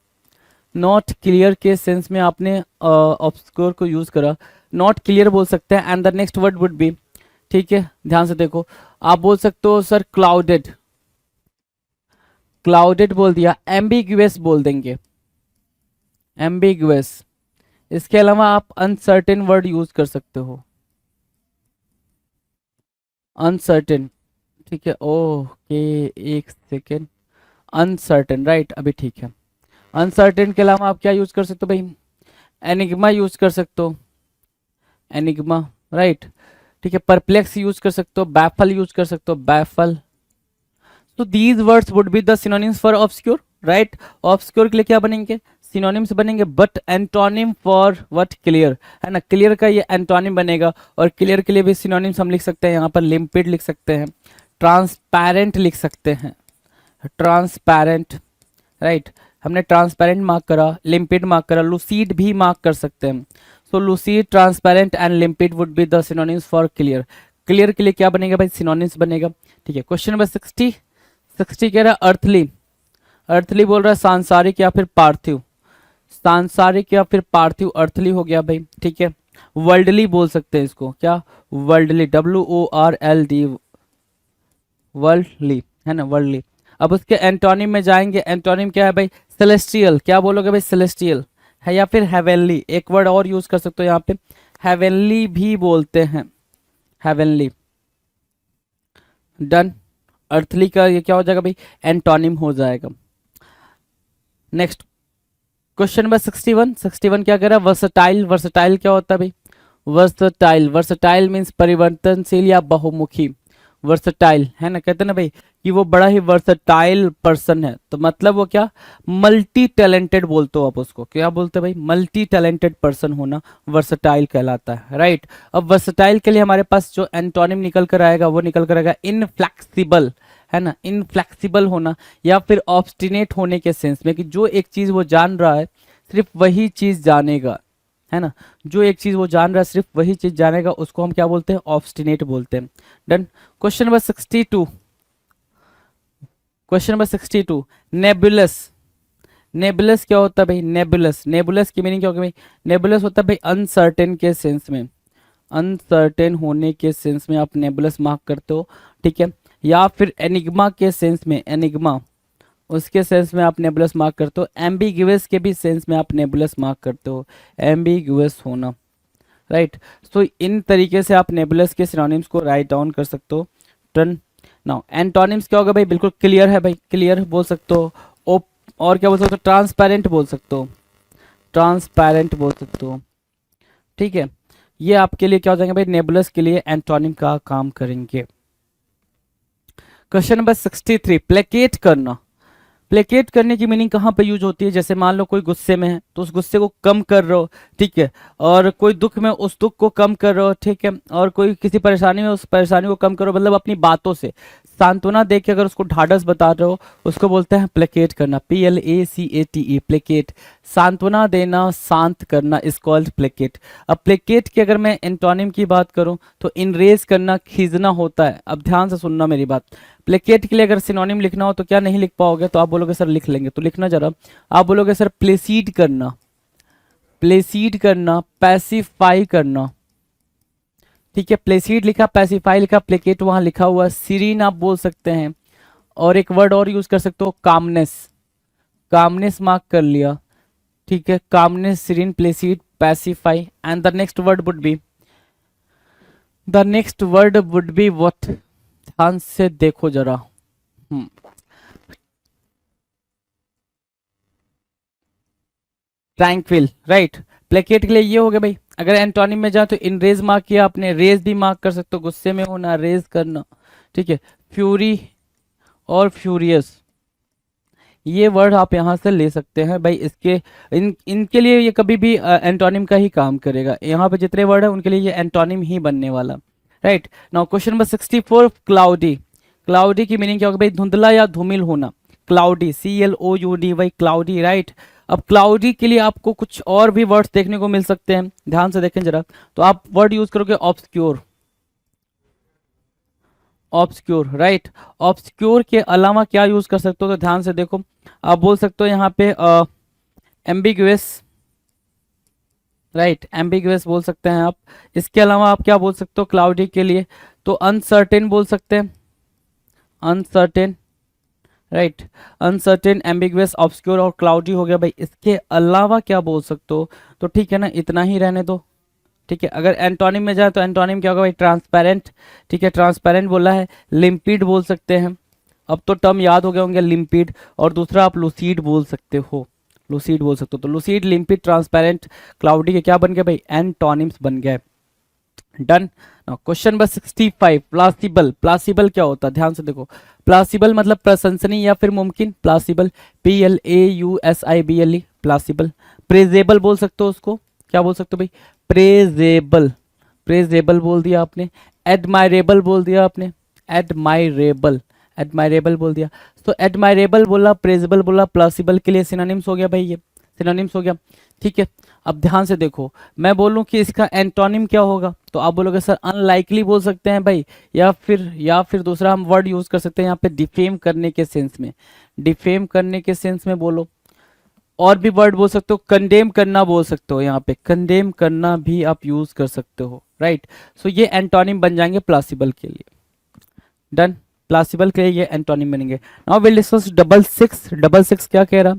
नॉट क्लियर के सेंस में आपने ऑब्सक्योर को यूज करा, नॉट क्लियर बोल सकते हैं। And the next word would B, ठीक है, ध्यान से देखो, आप बोल सकते हो सर क्लाउडेड, क्लाउडेड बोल दिया, एम्बिग्यूअस बोल देंगे, एम्बिग्यूअस। इसके अलावा आप अनसर्टेन वर्ड यूज कर सकते हो, अनसर्टेन, ठीक है, ओके, एक सेकेंड, अनसर्टेन, राइट, अभी ठीक है। अनसर्टेन के अलावा आप क्या यूज कर सकते हो भाई? एनिग्मा यूज कर सकते हो, एनिग्मा, राइट, ठीक है। परप्लेक्स यूज कर सकते हो, बैफल यूज कर सकते हो, बैफल। तो these words would be the synonyms for obscure, right. Obscure के लिए क्या बनेंगे? सिनोनिम्स बनेंगे। But antonym for what? Clear, है ना, क्लियर का ये एंटोनिम बनेगा। और क्लियर के लिए भी सिनोनिम्स हम लिख सकते हैं, यहाँ पर लिम्पिड लिख सकते हैं, ट्रांसपेरेंट लिख सकते हैं, ट्रांसपेरेंट, राइट, हमने ट्रांसपेरेंट मार्क करा, लिम्पिड मार्क करा, लूसीड भी मार्क कर सकते हैं। So lucid, transparent and limpid would be the synonyms for clear. Clear के लिए क्या बनेगा भाई? सिनोनिम्स बनेगा, ठीक है। क्वेश्चन नंबर 60, 60 कह रहा है अर्थली। अर्थली बोल रहा है सांसारिक या फिर पार्थिव, सांसारिक या फिर पार्थिव, अर्थली हो गया भाई, ठीक है। वर्ल्डली बोल सकते हैं इसको, क्या? वर्ल्डली, WORLD, वर्ल्डली, है ना, वर्ल्डली। अब उसके एंटोनिम में जाएंगे, एंटोनिम क्या है भाई? सेलेस्टियल। क्या बोलोगे भाई? सेलेस्टियल है, या फिर हेवनली, एक वर्ड और यूज कर सकते हो यहाँ पे, हेवनली भी बोलते हैं, हेवनली। डन। अर्थली का ये क्या हो जाएगा भाई? एंटोनिम हो जाएगा। Next question number 61। 61 क्या कह रहा है? वर्सटाइल। वर्सटाइल क्या होता है भाई? वर्सटाइल, वर्सटाइल मीन्स परिवर्तनशील या बहुमुखी। वर्सटाइल है ना, कहते हैं ना भाई कि वो बड़ा ही वर्सटाइल पर्सन है, तो मतलब वो क्या? मल्टी टैलेंटेड बोलते हो आप उसको। क्या बोलते हैं भाई? मल्टी टैलेंटेड पर्सन होना वर्सटाइल कहलाता है, राइट। अब वर्सटाइल के लिए हमारे पास जो एंटोनिम निकल कर आएगा वो निकल कर आएगा इनफ्लेक्सिबल, है ना। इनफ्लेक्सिबल होना या फिर ऑब्स्टिनेट होने के सेंस में कि जो एक चीज वो जान रहा है सिर्फ वही चीज जानेगा, है ना। जो एक चीज वो जान रहा है सिर्फ वही चीज जानेगा, उसको हम क्या बोलते हैं? ऑब्स्टिनेट बोलते हैं। Done. Question number 62। Question number 62, नेबुलस। नेबुलस क्या होता है भाई? नेबुलस, नेबुलस की मीनिंग क्या होगी भाई? नेबुलस होता है भाई अनसर्टेन के सेंस में, अनसर्टेन होने के सेंस में आप नेबुलस मार्क करते हो, ठीक है। या फिर एनिग्मा के सेंस में, एनिग्मा उसके सेंस में आप नेबुलस मार्क करते हो। एम्बिग्यूअस के भी सेंस में आप नेबुलस मार्क करते हो, एम्बिग्यूअस होना, राइट। सो इन तरीके से आप नेबुलस के सिनोनिम्स को राइट डाउन कर सकते हो। टर्न नाउ एंटोनिम्स क्या होगा भाई? बिल्कुल क्लियर है भाई, क्लियर बोल सकते हो। ओप और क्या बोल सकते हो? ट्रांसपेरेंट बोल सकते हो, ट्रांसपेरेंट बोल सकते हो, ठीक है। ये आपके लिए क्या हो जाएंगे भाई? नेबुलस के लिए एंटोनिम का काम करेंगे। क्वेश्चन नंबर 63, प्लेकेट करना। प्लेकेट करने की मीनिंग कहाँ पे यूज होती है? जैसे मान लो कोई गुस्से में है तो उस गुस्से को कम कर रहे हो, ठीक है। और कोई दुख में उस दुख को कम कर रहे हो, ठीक है। और कोई किसी परेशानी में उस परेशानी को कम करो, मतलब अपनी बातों से सांत्वना दे के अगर उसको ढाढ़स बता रहे हो, उसको बोलते हैं प्लेकेट करना, PLACATE, प्लेकेट। सांत्वना देना, शांत करना इज कॉल्ड प्लेकेट। अब प्लेकेट की अगर मैं एंटोनिम की बात करूं तो इनरेज करना, खींचना होता है। अब ध्यान से सुनना मेरी बात। प्लेकेट के लिए अगर सिनोनिम लिखना हो तो क्या नहीं लिख पाओगे? तो आप बोलोगे सर लिख लेंगे, तो लिखना जरा। आप बोलोगे सर प्लेसीड करना, प्लेसीड करना, पैसिफाई करना, ठीक है। प्लेसीड लिखा, पैसिफाई लिखा, प्लेकेट वहां लिखा हुआ, सीरीन आप बोल सकते हैं। और एक वर्ड और यूज कर सकते हो, कामनेस। कामनेस मार्क कर लिया, ठीक है। Calmness, serene, placid, pacify. And the next word would be, the next word would be what? ध्यान से देखो जरा। Tranquil, right. प्लेकेट के लिए ये हो गया भाई। अगर एंटोनिम में जाए तो इनरेज मार्क किया आपने, रेज भी मार्क कर सकते हो, गुस्से में होना, रेज करना, ठीक है। फ्यूरी और फ्यूरियस, ये वर्ड आप यहां से ले सकते हैं भाई। इसके इनके लिए ये कभी भी एंटोनिम का ही काम करेगा। यहाँ पे जितने वर्ड है उनके लिए ये एंटोनिम ही बनने वाला, right. Now question number 64, cloudy. Cloudy की मीनिंग क्या होगा भाई? धुंधला या धूमिल होना, क्लाउडी, CLOUDY, क्लाउडी, राइट। अब क्लाउडी के लिए आपको कुछ और भी वर्ड्स देखने को मिल सकते हैं, ध्यान से देखें जरा। तो आप वर्ड यूज करोगे ऑब्सक्योर, ऑब्सक्योर, राइट। ऑब्सक्योर के अलावा क्या यूज कर सकते हो? तो ध्यान से देखो, आप बोल सकते हो यहाँ पे एम्बिग्यूअस, राइट, एम्बिग्यूअस बोल सकते हैं आप। इसके अलावा आप क्या बोल सकते हो क्लाउडी के लिए? तो अनसर्टेन बोल सकते हैं, uncertain, right. Uncertain, ambiguous, obscure और क्लाउडी हो गया भाई। इसके अलावा क्या बोल सकते हो? तो ठीक है ना, इतना ही रहने दो, ठीक है। अगर एंटोनिम में जाए तो एंटोनिम क्या होगा भाई? ट्रांसपेरेंट, ठीक है, ट्रांसपेरेंट बोला है। लिम्पिड बोल सकते हैं, अब तो टर्म याद हो गए होंगे, लिम्पिड। और दूसरा आप लूसीड बोल सकते हो, लूसीड बोल सकते हो। तो लूसीड, लिम्पिड, ट्रांसपेरेंट, क्लाउडी के क्या बन गए भाई? एंटोनिम्स बन गए। डन। Question number 65, प्लासिबल। प्लासिबल क्या होता है? ध्यान से देखो। प्लासिबल मतलब प्रशंसनीय या फिर मुमकिन, प्लासिबल, PLAUSIBLE, प्लासिबल। प्रेजेबल बोल सकते हो उसको, क्या बोल सकते हो भाई? प्रेजेबल, प्रेजेबल बोल दिया आपने। एडमायरेबल बोल दिया आपने, एडमायरेबल, एडमायरेबल बोल दिया। तो एडमायरेबल बोला, प्रेजेबल बोला, प्लासिबल के लिए सिनोनिम्स हो गया भाई, ये सिनोनिम्स हो गया, ठीक है। अब ध्यान से देखो, मैं बोलूं कि इसका एंटोनिम क्या होगा तो आप बोलोगे सर अनलाइकली बोल सकते हैं भाई, या फिर दूसरा हम वर्ड यूज कर सकते हैं यहाँ पे डिफेम करने के सेंस में, डिफेम करने के सेंस में बोलो। और भी वर्ड बोल सकते हो, कंडेम करना बोल सकते हो, यहाँ पे कंडेम करना भी आप यूज कर सकते हो, राइट। सो ये एंटोनिम बन जाएंगे प्लासिबल के लिए। डन। प्लासिबल के लिए ये एंटोनिम बनेंगे। Now will discuss double six. Double six क्या कह रहा?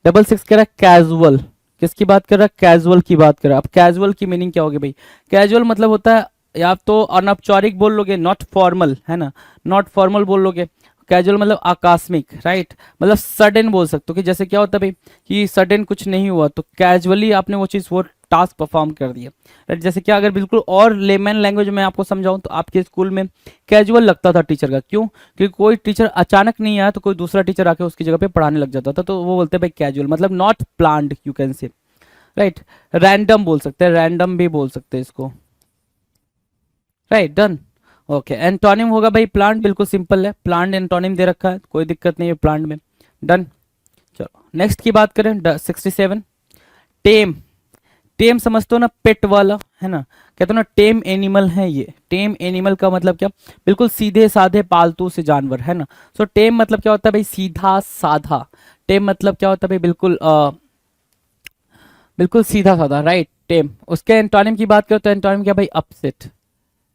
डबल सिक्स कह रहा कैजुअल। किसकी बात कर रहा है? कैजुअल की बात कर रहा है। अब कैजुअल की मीनिंग क्या होगी भाई? कैजुअल मतलब होता है, या तो अनौपचारिक बोल लोगे, नॉट फॉर्मल, है ना, नॉट फॉर्मल बोल लोगे। कैजुअल मतलब आकस्मिक, राइट, मतलब सडन बोल सकते हो कि जैसे क्या होता है भाई कि सडन कुछ नहीं हुआ तो कैजुअली आपने वो चीज़, वो टास्क परफॉर्म कर दिया, राइट। जैसे क्या, अगर बिल्कुल और लेमन लैंग्वेज में आपको समझाऊं तो आपके स्कूल में कैजुअल लगता था टीचर का, क्यों? क्योंकि कोई टीचर अचानक नहीं आया तो कोई दूसरा टीचर आके उसकी जगह पे पढ़ाने लग जाता था, तो वो बोलते हैं भाई कैजुअल, मतलब नॉट प्लान्ड, यू कैन से, राइट। रैंडम बोल सकते हैं, रैंडम भी बोल सकते हैं इसको, राइट, डन। ओके, एंटोनिम होगा भाई प्लांट, बिल्कुल सिंपल है, प्लांट एंटोनिम दे रखा है, कोई दिक्कत नहीं है प्लांट में, डन। चलो नेक्स्ट की बात करें, 67, टेम। टेम समझते हो ना, पेट वाला, है ना, कहते हो ना टेम एनिमल है ये। टेम एनिमल का मतलब क्या? बिल्कुल सीधे साधे पालतू से जानवर, है ना। सो टेम मतलब क्या होता है भाई? सीधा साधा। टेम मतलब क्या होता है भाई? बिल्कुल बिल्कुल सीधा साधा, राइट, टेम। उसके एंटोनिम की बात करो तो एंटोनिम क्या भाई? अपसेट।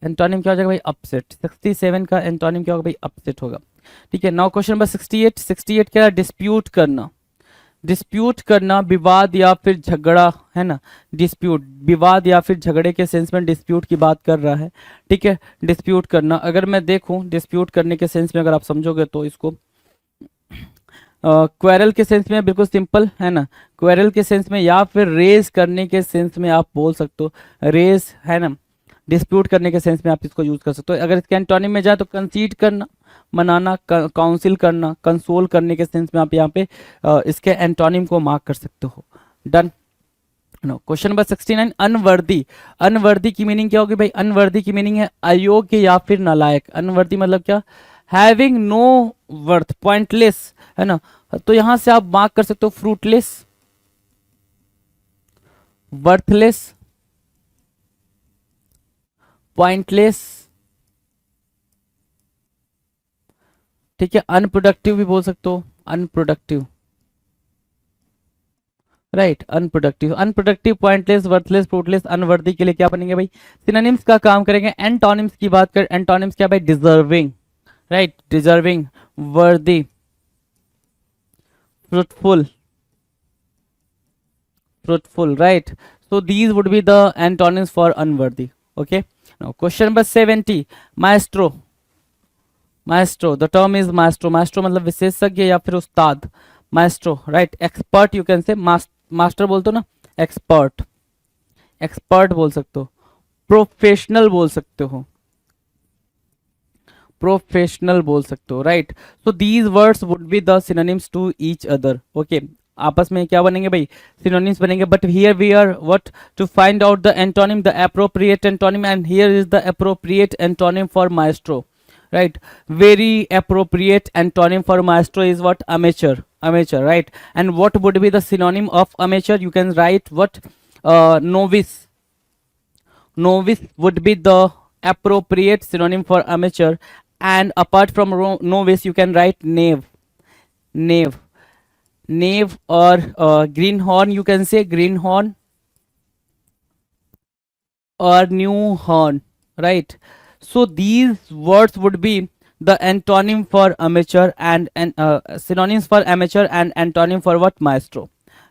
एंटोनिम क्या हो जाएगा भाई? अपसेट। 67 का एंटोनिम क्या होगा भाई? अपसेट होगा, ठीक है। Now question number 68। 68 क्या है? डिस्प्यूट करना। डिस्प्यूट करना, विवाद या फिर झगड़ा, है ना, डिस्प्यूट, विवाद या फिर झगड़े के सेंस में डिस्प्यूट की बात कर रहा है, ठीक है। डिस्प्यूट करना, अगर मैं देखूं डिस्प्यूट करने के सेंस में अगर आप समझोगे तो इसको क्वेरल के सेंस में बिल्कुल सिंपल, है ना, क्वेरल के सेंस में या फिर रेज करने के सेंस में आप बोल सकते हो, रेज, है ना, डिस्प्यूट करने के सेंस में आप इसको यूज कर सकते हो। अगर इसके एंटोनिम में जाए तो कंसीड करना, मनाना, काउंसिल करना, कंसोल करने के सेंस में आप यहाँ पे इसके एंटोनिम को मार्क कर सकते हो, done. No, question number 69, unworthy. Unworthy की मीनिंग क्या होगी भाई? अनवर्दी की मीनिंग है अयोग्य या फिर नालायक। अनवर्दी मतलब क्या? हैविंग नो वर्थ, पॉइंटलेस, है ना। तो यहां से आप मार्क कर सकते हो फ्रूटलेस, वर्थलेस, पॉइंटलेस, ठीक है। अनप्रोडक्टिव भी बोल सकते हो, unproductive, right, unproductive. Unproductive, pointless, worthless, fruitless, unworthy के लिए क्या बनेंगे भाई? सिनोनिम्स का काम करेंगे। एंटोनिम्स की बात करें, एंटोनिम्स क्या भाई? डिजर्विंग, राइट, डिजर्विंग, वर्दी, fruitful, fruitful, right. So these would be the antonyms for unworthy, okay. Now question number 70, maestro। maestro, the term is maestro। maestro मतलब विशेषज्ञ या फिर उस्ताद, maestro, right। expert you can say, master बोलते हो ना, expert, expert बोल सकते हो, प्रोफेशनल बोल सकते हो, प्रोफेशनल बोल सकते हो, right. So these words would be the synonyms to each other, okay. आपस में क्या बनेंगे भाई? सिनोनिम्स बनेंगे। But here we are what to find out the antonym, the appropriate antonym, and here is the appropriate antonym for maestro, right, very appropriate antonym for maestro is what? Amateur, amateur, right. And what would be the synonym of amateur? You can write what? Novice. Novice would be the appropriate synonym for amateur, and apart from novice you can write knave, knave, knave, or greenhorn, you can say greenhorn, or new horn, right. So these words would be the antonym for amateur and synonyms for amateur and antonym for what? Maestro,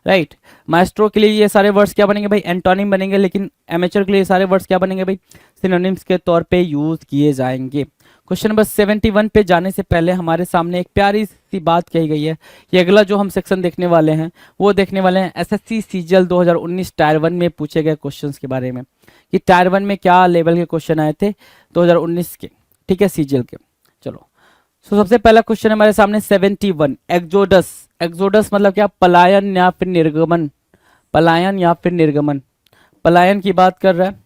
right. Maestro के लिए ये सारे words क्या बनेंगे भाई? Antonym बनेंगे, लेकिन amateur के लिए ये सारे वर्ड्स क्या बनेंगे भाई? सिनोनिम्स के तौर पे यूज किए जाएंगे। क्वेश्चन नंबर 71 पे जाने से पहले हमारे सामने एक प्यारी सी बात कही गई है। ये अगला जो हम सेक्शन देखने वाले हैं वो देखने वाले हैं एसएससी सीजीएल 2019 टायर 1 में पूछे गए क्वेश्चंस के बारे में, कि टायर 1 में क्या लेवल के क्वेश्चन आए थे 2019 के, ठीक है, सीजीएल के। चलो, तो सबसे पहला क्वेश्चन हमारे सामने 71, एक्सोडस। एक्सोडस मतलब क्या? पलायन या फिर निर्गमन, पलायन या फिर निर्गमन। पलायन की बात कर रहा है,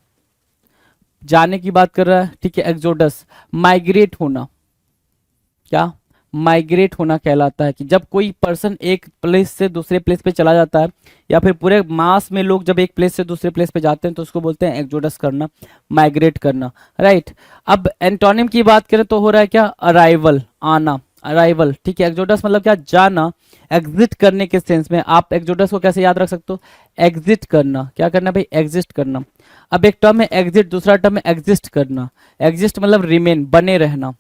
जाने की बात कर रहा है, ठीक है। एक्सोडस, माइग्रेट होना, क्या? माइग्रेट होना कहलाता है कि जब कोई पर्सन एक प्लेस से दूसरे प्लेस पे चला जाता है, या फिर पूरे मास में लोग जब एक प्लेस से दूसरे प्लेस पे जाते हैं तो उसको बोलते हैं एक्सोडस करना, माइग्रेट करना, राइट। अब एंटोनिम की बात करें तो हो रहा है क्या? अराइवल, आना, अराइवल, ठीक है। एक्सोडस मतलब क्या? जाना, एग्जिट करने के सेंस में। आप एक्सोडस को कैसे याद रख सकते हो? एग्जिट करना, क्या करना भाई? एग्जिस्ट करना। अब एक टर्म है एग्जिट, दूसरा टर्म है एग्जिस्ट करना। एग्जिस्ट मतलब रिमेन, बने रहना,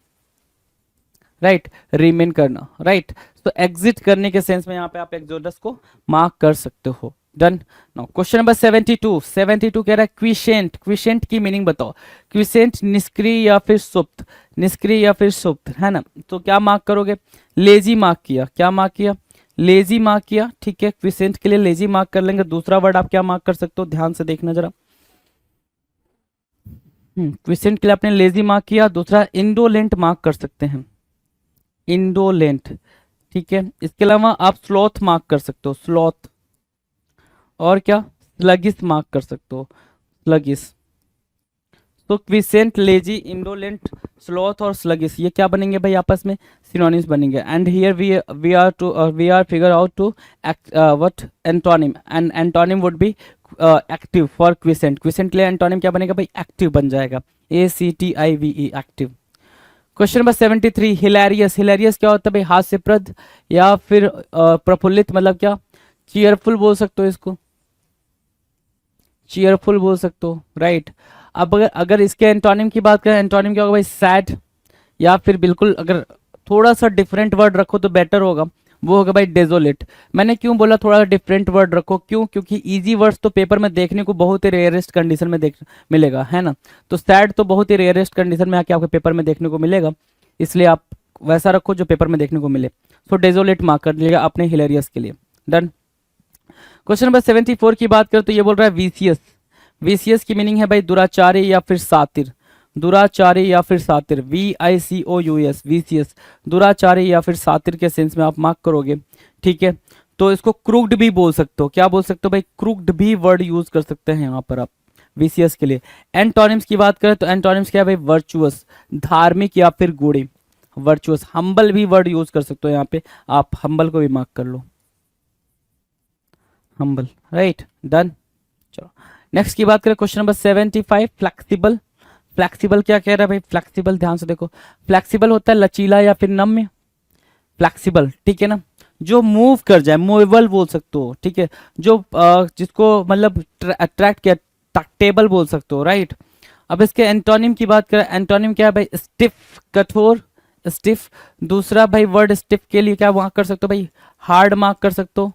राइट, रिमेन करना, राइट। तो एग्जिट करने के सेंस में यहाँ पे आप एक्सोडस को मार्क कर सकते हो। डन। नाउ क्वेश्चन नंबर 72 कह रहा है क्विसेंट, क्विसेंट की मीनिंग बताओ। क्विसेंट निष्क्रिय या फिर सुप्त, निष्क्रिय या फिर सुप्त, है ना। तो क्या मार्क करोगे, लेजी मार्क किया, क्या मार्क किया, लेजी मार्क किया, ठीक है। क्विसेंट के लिए लेजी मार्क कर लेंगे। दूसरा वर्ड आप क्या मार्क कर सकते हो, ध्यान से देखना जरा। क्विसेंट के लिए आपने लेजी मार्क किया। दूसरा इंडोलेंट मार्क कर सकते हैं, इंडोलेंट, ठीक है। इसके अलावा आप स्लॉथ मार्क कर सकते हो, स्लॉथ। और क्या, स्लगिस मार्क कर सकते हो, स्लगिस। तो क्विसेंट, लेजी, इंडोलेंट, स्लॉथ और स्लगिस, ये क्या बनेंगे भाई, आपस में सिनोनिम्स बनेंगे। And here we are figure out to what antonym, and antonym would be active for quiescent. Quiescent के लिए एंटोनिम क्या बनेगा भाई, एक्टिव बन जाएगा, ACTIVE, active. Question number 73, hilarious, hilarious क्या होता है भाई, हास्यप्रद या फिर प्रफुल्लित, मतलब क्या, चीयरफुल बोल सकते हो इसको, चीयरफुल बोल सकते हो, राइट। अब अगर इसके एंटोनिम की बात करें, एंटोनिम क्या होगा भाई, सैड, या फिर बिल्कुल अगर थोड़ा सा डिफरेंट वर्ड रखो तो बेटर होगा, वो होगा भाई डेजोलेट। मैंने क्यों बोला थोड़ा डिफरेंट वर्ड रखो, क्यों, क्योंकि इजी वर्ड्स तो पेपर में देखने को बहुत ही रेयरेस्ट कंडीशन में देख मिलेगा, है ना। तो सैड तो बहुत ही रेयरेस्ट कंडीशन में आके आपके पेपर में देखने को मिलेगा, इसलिए आप वैसा रखो जो पेपर में देखने को मिले। सो डेजोलेट मार्क कर लीजिएगा अपने हिलेरियस के लिए। डन। क्वेश्चन नंबर 74 की बात करें तो ये बोल रहा है वीसियस, वीसियस की मीनिंग है भाई दुराचारी या फिर सातिर, दुराचारी या फिर सातिर, VICOUS, वीसियस, दुराचारी या फिर सातिर के सेंस में आप मार्क करोगे, ठीक है। तो इसको क्रूक्ड भी बोल सकते हो, क्या बोल सकते हो भाई, क्रूक्ड भी वर्ड यूज कर सकते हैं यहाँ पर आप वीसियस के लिए। एंटोनिम्स की बात करें तो एंटोनिम्स क्या है भाई, वर्चुअस, धार्मिक या फिर गुणी, वर्चुअस। हम्बल भी वर्ड यूज कर सकते हो यहाँ पे, आप हम्बल को भी मार्क कर लो, हम्बल, राइट। डन। चलो नेक्स्ट की बात करें, क्वेश्चन नंबर 75, फ्लेक्सिबल, फ्लेक्सिबल क्या कह रहा है भाई, फ्लेक्सिबल ध्यान से देखो, फ्लेक्सिबल होता है लचीला या फिर नम्य, फ्लेक्सिबल, ठीक है ना, जो मूव कर जाए, मूवेबल बोल सकते हो, ठीक है, जो जिसको मतलब अट्रैक्ट किया, टेबल बोल सकते हो, राइट। अब इसके एंटोनिम की बात करें, एंटोनिम क्या है भाई, स्टिफ, कठोर, स्टिफ। दूसरा भाई वर्ड स्टिफ के लिए क्या मार्क कर सकते हो भाई, हार्ड मार्क कर सकते हो।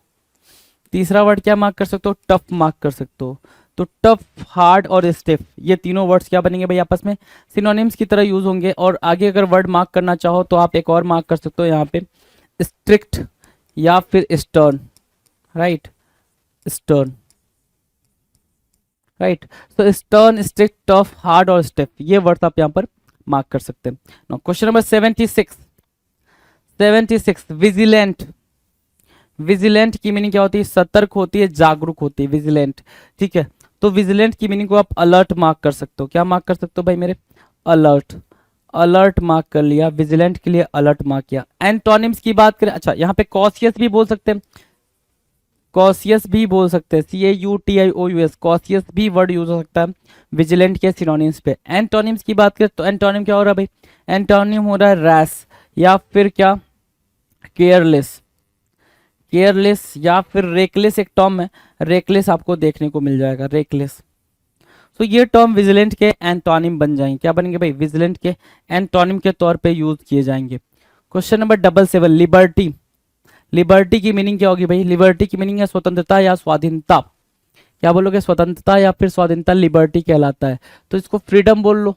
तीसरा वर्ड क्या मार्क कर सकते हो, टफ मार्क कर सकते हो। तो टफ, हार्ड और स्टिफ, ये तीनों वर्ड्स क्या बनेंगे भाई, आपस में सिनोनिम्स की तरह यूज होंगे। और आगे अगर वर्ड मार्क करना चाहो तो आप एक और मार्क कर सकते हो यहाँ पे, स्ट्रिक्ट या फिर स्टर्न, राइट, स्टर्न, राइट। तो स्टर्न, स्ट्रिक्ट, टफ, हार्ड और स्टिफ, ये वर्ड्स आप यहाँ पर मार्क कर सकते हैं। Now question number 76, vigilant, vigilant की मीनिंग क्या होती है, सतर्क होती है, जागरूक होती है, विजिलेंट, ठीक है। तो विजिलेंट की मीनिंग को आप अलर्ट मार्क कर सकते हो, क्या मार्क कर सकते हो भाई मेरे, अलर्ट, अलर्ट मार्क कर लिया, विजिलेंट के लिए अलर्ट मार्क किया। एंटोनिम्स की बात करें, अच्छा यहाँ पे कॉशियस भी बोल सकते हैं, कॉशियस भी बोल सकते हैं, CAUTIOUS, कॉशियस भी वर्ड यूज हो सकता है विजिलेंट के सिनोनिम्स पे। एंटोनिम्स की बात करें तो एंटोनिम क्या हो रहा है भाई, एंटोनिम हो रहा है रैश या फिर क्या, केयरलेस, केयरलेस या फिर रेकलेस, एक टर्म है रेकलेस, आपको देखने को मिल जाएगा, रेकलेस। तो ये टर्म विजिलेंट के एंटोनिम बन जाएंगे, क्या बनेंगे भाई, विजिलेंट के एंटोनिम के तौर पे यूज किए जाएंगे। क्वेश्चन नंबर 77, लिबर्टी, लिबर्टी की मीनिंग क्या होगी भाई, लिबर्टी की मीनिंग है स्वतंत्रता या स्वाधीनता, क्या बोलोगे, स्वतंत्रता या फिर स्वाधीनता, लिबर्टी कहलाता है। तो इसको फ्रीडम बोल लो,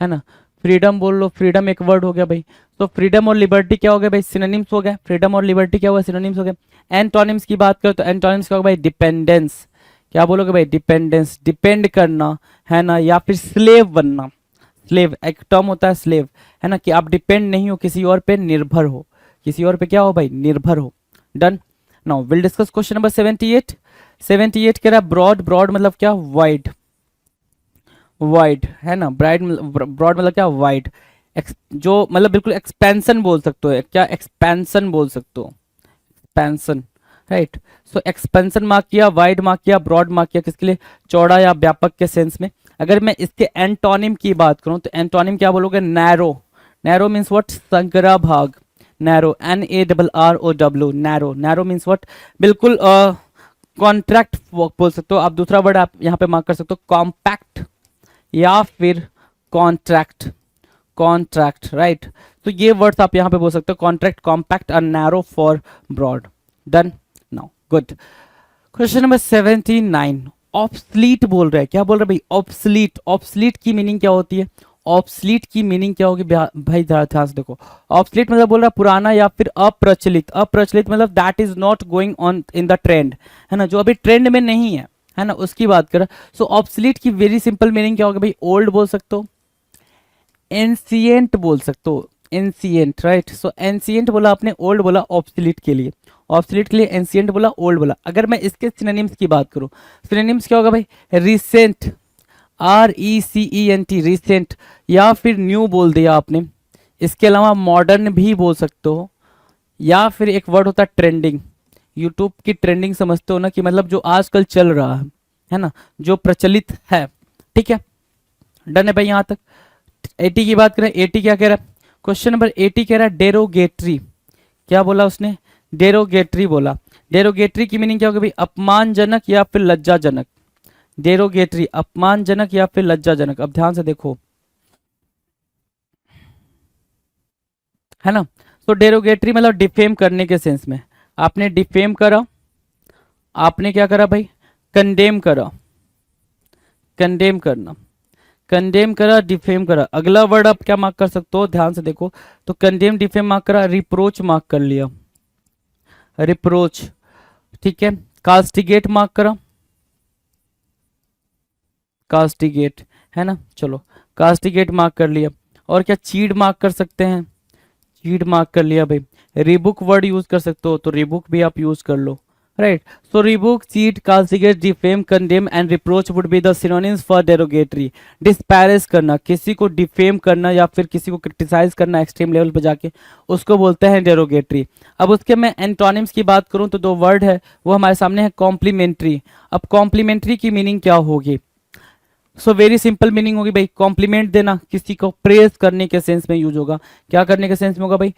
है ना, फ्रीडम बोल लो, फ्रीडम एक वर्ड हो गया भाई। तो फ्रीडम और लिबर्टी क्या हो गया भाई, सिनोनिम्स हो गए, फ्रीडम और लिबर्टी क्या हुआ, सिनोनिम्स हो गए। एंटोनिम्स की बात करो तो एंटोनिम्स क्या होगा भाई, डिपेंडेंस, क्या बोलोगे भाई, डिपेंडेंस, डिपेंड करना, है ना, या फिर स्लेव बनना, स्लेव एक टर्म होता है स्लेव, है ना, कि आप डिपेंड नहीं हो किसी और पे, निर्भर हो, किसी और पे क्या हो भाई, निर्भर हो। Done. Now will discuss question number 78, 78 कह रहा है ब्रॉड, ब्रॉड मतलब क्या, वाइड, वाइड, है ना, ब्राइड, ब्रॉड मतलब क्या, वाइड, जो मतलब बिल्कुल एक्सपेंशन बोल सकते हो, क्या एक्सपेंशन बोल सकते हो, एक्सपेंशन, राइट। सो एक्सपेंशन मार्क किया, वाइड मार्क किया, ब्रॉड मार्क किया, किसके लिए, चौड़ा या व्यापक के सेंस में। अगर मैं इसके एंटोनिम की बात करूं तो एंटोनिम क्या बोलोगे, नैरो, नैरो मीन्स व्हाट, संकरा भाग, narrow, NARROW, narrow, narrow means what, बिल्कुल कॉन्ट्रैक्ट बोल सकते हो आप। दूसरा वर्ड आप यहाँ पे मार्क कर सकते हो, कॉम्पैक्ट या फिर कॉन्ट्रैक्ट, कॉन्ट्रैक्ट, राइट। तो ये वर्ड्स आप यहाँ पे बोल सकते हो, कॉन्ट्रैक्ट, कॉम्पैक्ट और narrow for broad. Done, now good. Question number 79, obsolete बोल रहा है। क्या बोल रहा है भाई? ऑब्सलीट। ऑब्सलीट की मीनिंग क्या होती है? ऑब्सलीट की मीनिंग क्या होगी भाई? ध्यान से देखो। ऑब्सलीट मतलब बोल रहा है पुराना या फिर अप्रचलित। अप्रचलित मतलब that is not going on in the trend, है ना, जो अभी ट्रेंड में नहीं है ना, उसकी बात कर। सो ऑब्सलीट की वेरी सिंपल मीनिंग क्या होगी भाई? ओल्ड बोल सकते हो, एंसिएंट बोल सकते हो, एंसिएंट, राइट। सो एंसिएंट बोला आपने, ओल्ड बोला ऑब्सलीट के लिए, ऑब्सलीट के लिए एंसिएंट बोला, ओल्ड बोला। अगर मैं इसके सिनोनिम्स की बात करूं, सिनोनिम्स क्या होगा भाई? रिसेंट, RECENT, रिसेंट, या फिर न्यू बोल दिया आपने। इसके अलावा मॉडर्न भी बोल सकते हो, या फिर एक वर्ड होता है ट्रेंडिंग। यूट्यूब की ट्रेंडिंग समझते हो ना, कि मतलब जो आजकल चल रहा है ना, जो प्रचलित है। ठीक है, डन है भाई यहाँ तक। 80 की बात करें, 80 क्या कह रहा है? क्वेश्चन नंबर 80 कह रहा है डेरोगेटरी। क्या बोला उसने? डेरोगेटरी बोला। डेरोगेटरी की मीनिंग क्या होगी भाई? अपमानजनक या फिर लज्जाजनक। डेरोगेटरी, अपमानजनक या फिर लज्जाजनक। अब ध्यान से देखो, है ना। तो डेरोगेटरी मतलब डिफेम करने के सेंस में। आपने डिफेम करा, आपने क्या करा भाई? कंडेम करा, कंडेम करना, कंडेम करा, डिफेम करा। अगला वर्ड आप क्या मार्क कर सकते हो? ध्यान से देखो, तो कंडेम, डिफेम मार्क करा, रिप्रोच मार्क कर लिया, रिप्रोच। ठीक है, कास्टिगेट मार्क करा, कास्टिगेट, है ना। चलो, कास्टिगेट मार्क कर लिया। और क्या चीड मार्क कर सकते हैं? चीड मार्क कर लिया भाई। रिबुक वर्ड यूज कर सकते हो, तो रिबुक भी आप यूज कर लो, right. So rebuke, cheat, castigate, defame, condemn and reproach would be the synonyms for derogatory. Disparage करना, किसी को डिफेम करना या फिर किसी को क्रिटिसाइज करना एक्सट्रीम लेवल पर जाके, उसको बोलते हैं डेरोगेटरी। अब उसके मैं एंटोनिम्स की बात करूं तो दो वर्ड है वो हमारे सामने है, कॉम्प्लीमेंट्री। अब कॉम्प्लीमेंट्री की मीनिंग क्या होगी? सो वेरी सिंपल मीनिंग होगी भाई, कॉम्प्लीमेंट देना, किसी को प्रेज करने के सेंस में यूज होगा। क्या करने के सेंस में होगा भाई?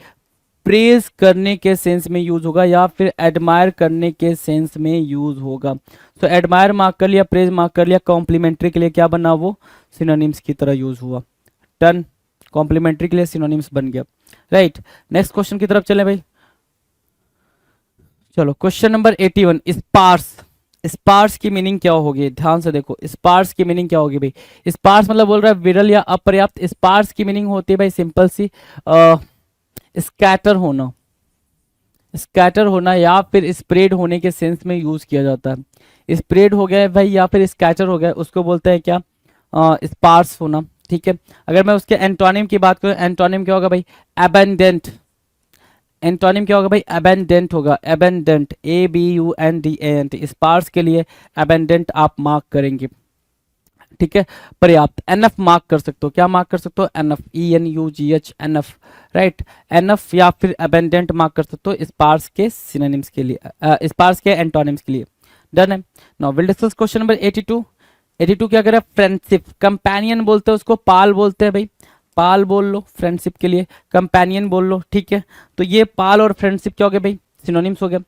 प्रेज करने के सेंस में यूज होगा, या फिर एडमायर करने के सेंस में यूज होगा। तो एडमायर मार्क कर लिया, प्रेज मार्क कर लिया, कॉम्प्लीमेंट्री के लिए क्या बना? वो सिनोनिम्स की तरह यूज हुआ। टर्न, कॉम्प्लीमेंट्री के लिए सिनोनिम्स बन गया, राइट। नेक्स्ट क्वेश्चन की तरफ चले भाई। चलो, क्वेश्चन नंबर 81, स्पार्स। स्पार्स की मीनिंग क्या होगी? ध्यान से देखो, स्पार्स की मीनिंग क्या होगी भाई? स्पार्स मतलब बोल रहा है विरल या अपर्याप्त। स्पार्स की मीनिंग होती है भाई सिंपल सी, स्कैटर होना, स्कैटर होना या फिर स्प्रेड होने के सेंस में यूज किया जाता है। स्प्रेड हो गया है भाई या फिर स्कैटर हो गया, उसको बोलते हैं क्या? स्पार्स होना। ठीक है, अगर मैं उसके एंटोनिम की बात करूं, एंटोनिम क्या होगा भाई? एबेंडेंट। एंटोनिम क्या होगा भाई? एबेंडेंट होगा, एबेंडेंट, ABUNDANT। स्पार्स के लिए एबेंडेंट आप मार्क करेंगे। ठीक है, पर्याप्त, एनफ मार्क कर सकते हो। क्या मार्क कर सकते हो? Enough, ENUGH, enough, right. Enough या फिर अबेंडेंट मार्क कर सकते हो स्पार्स के सिनोनिम्स के लिए, स्पार्स के एंटोनिम्स के लिए। डन है। Now will discuss question number 82। 82 क्या करें? फ्रेंडशिप, कंपेनियन बोलते हैं उसको, पाल बोलते हैं भाई, पाल बोल लो फ्रेंडशिप के लिए, कंपेनियन बोल लो। ठीक है, तो ये पाल और फ्रेंडशिप क्या हो गया भाई? सिनोनिम्स हो गया।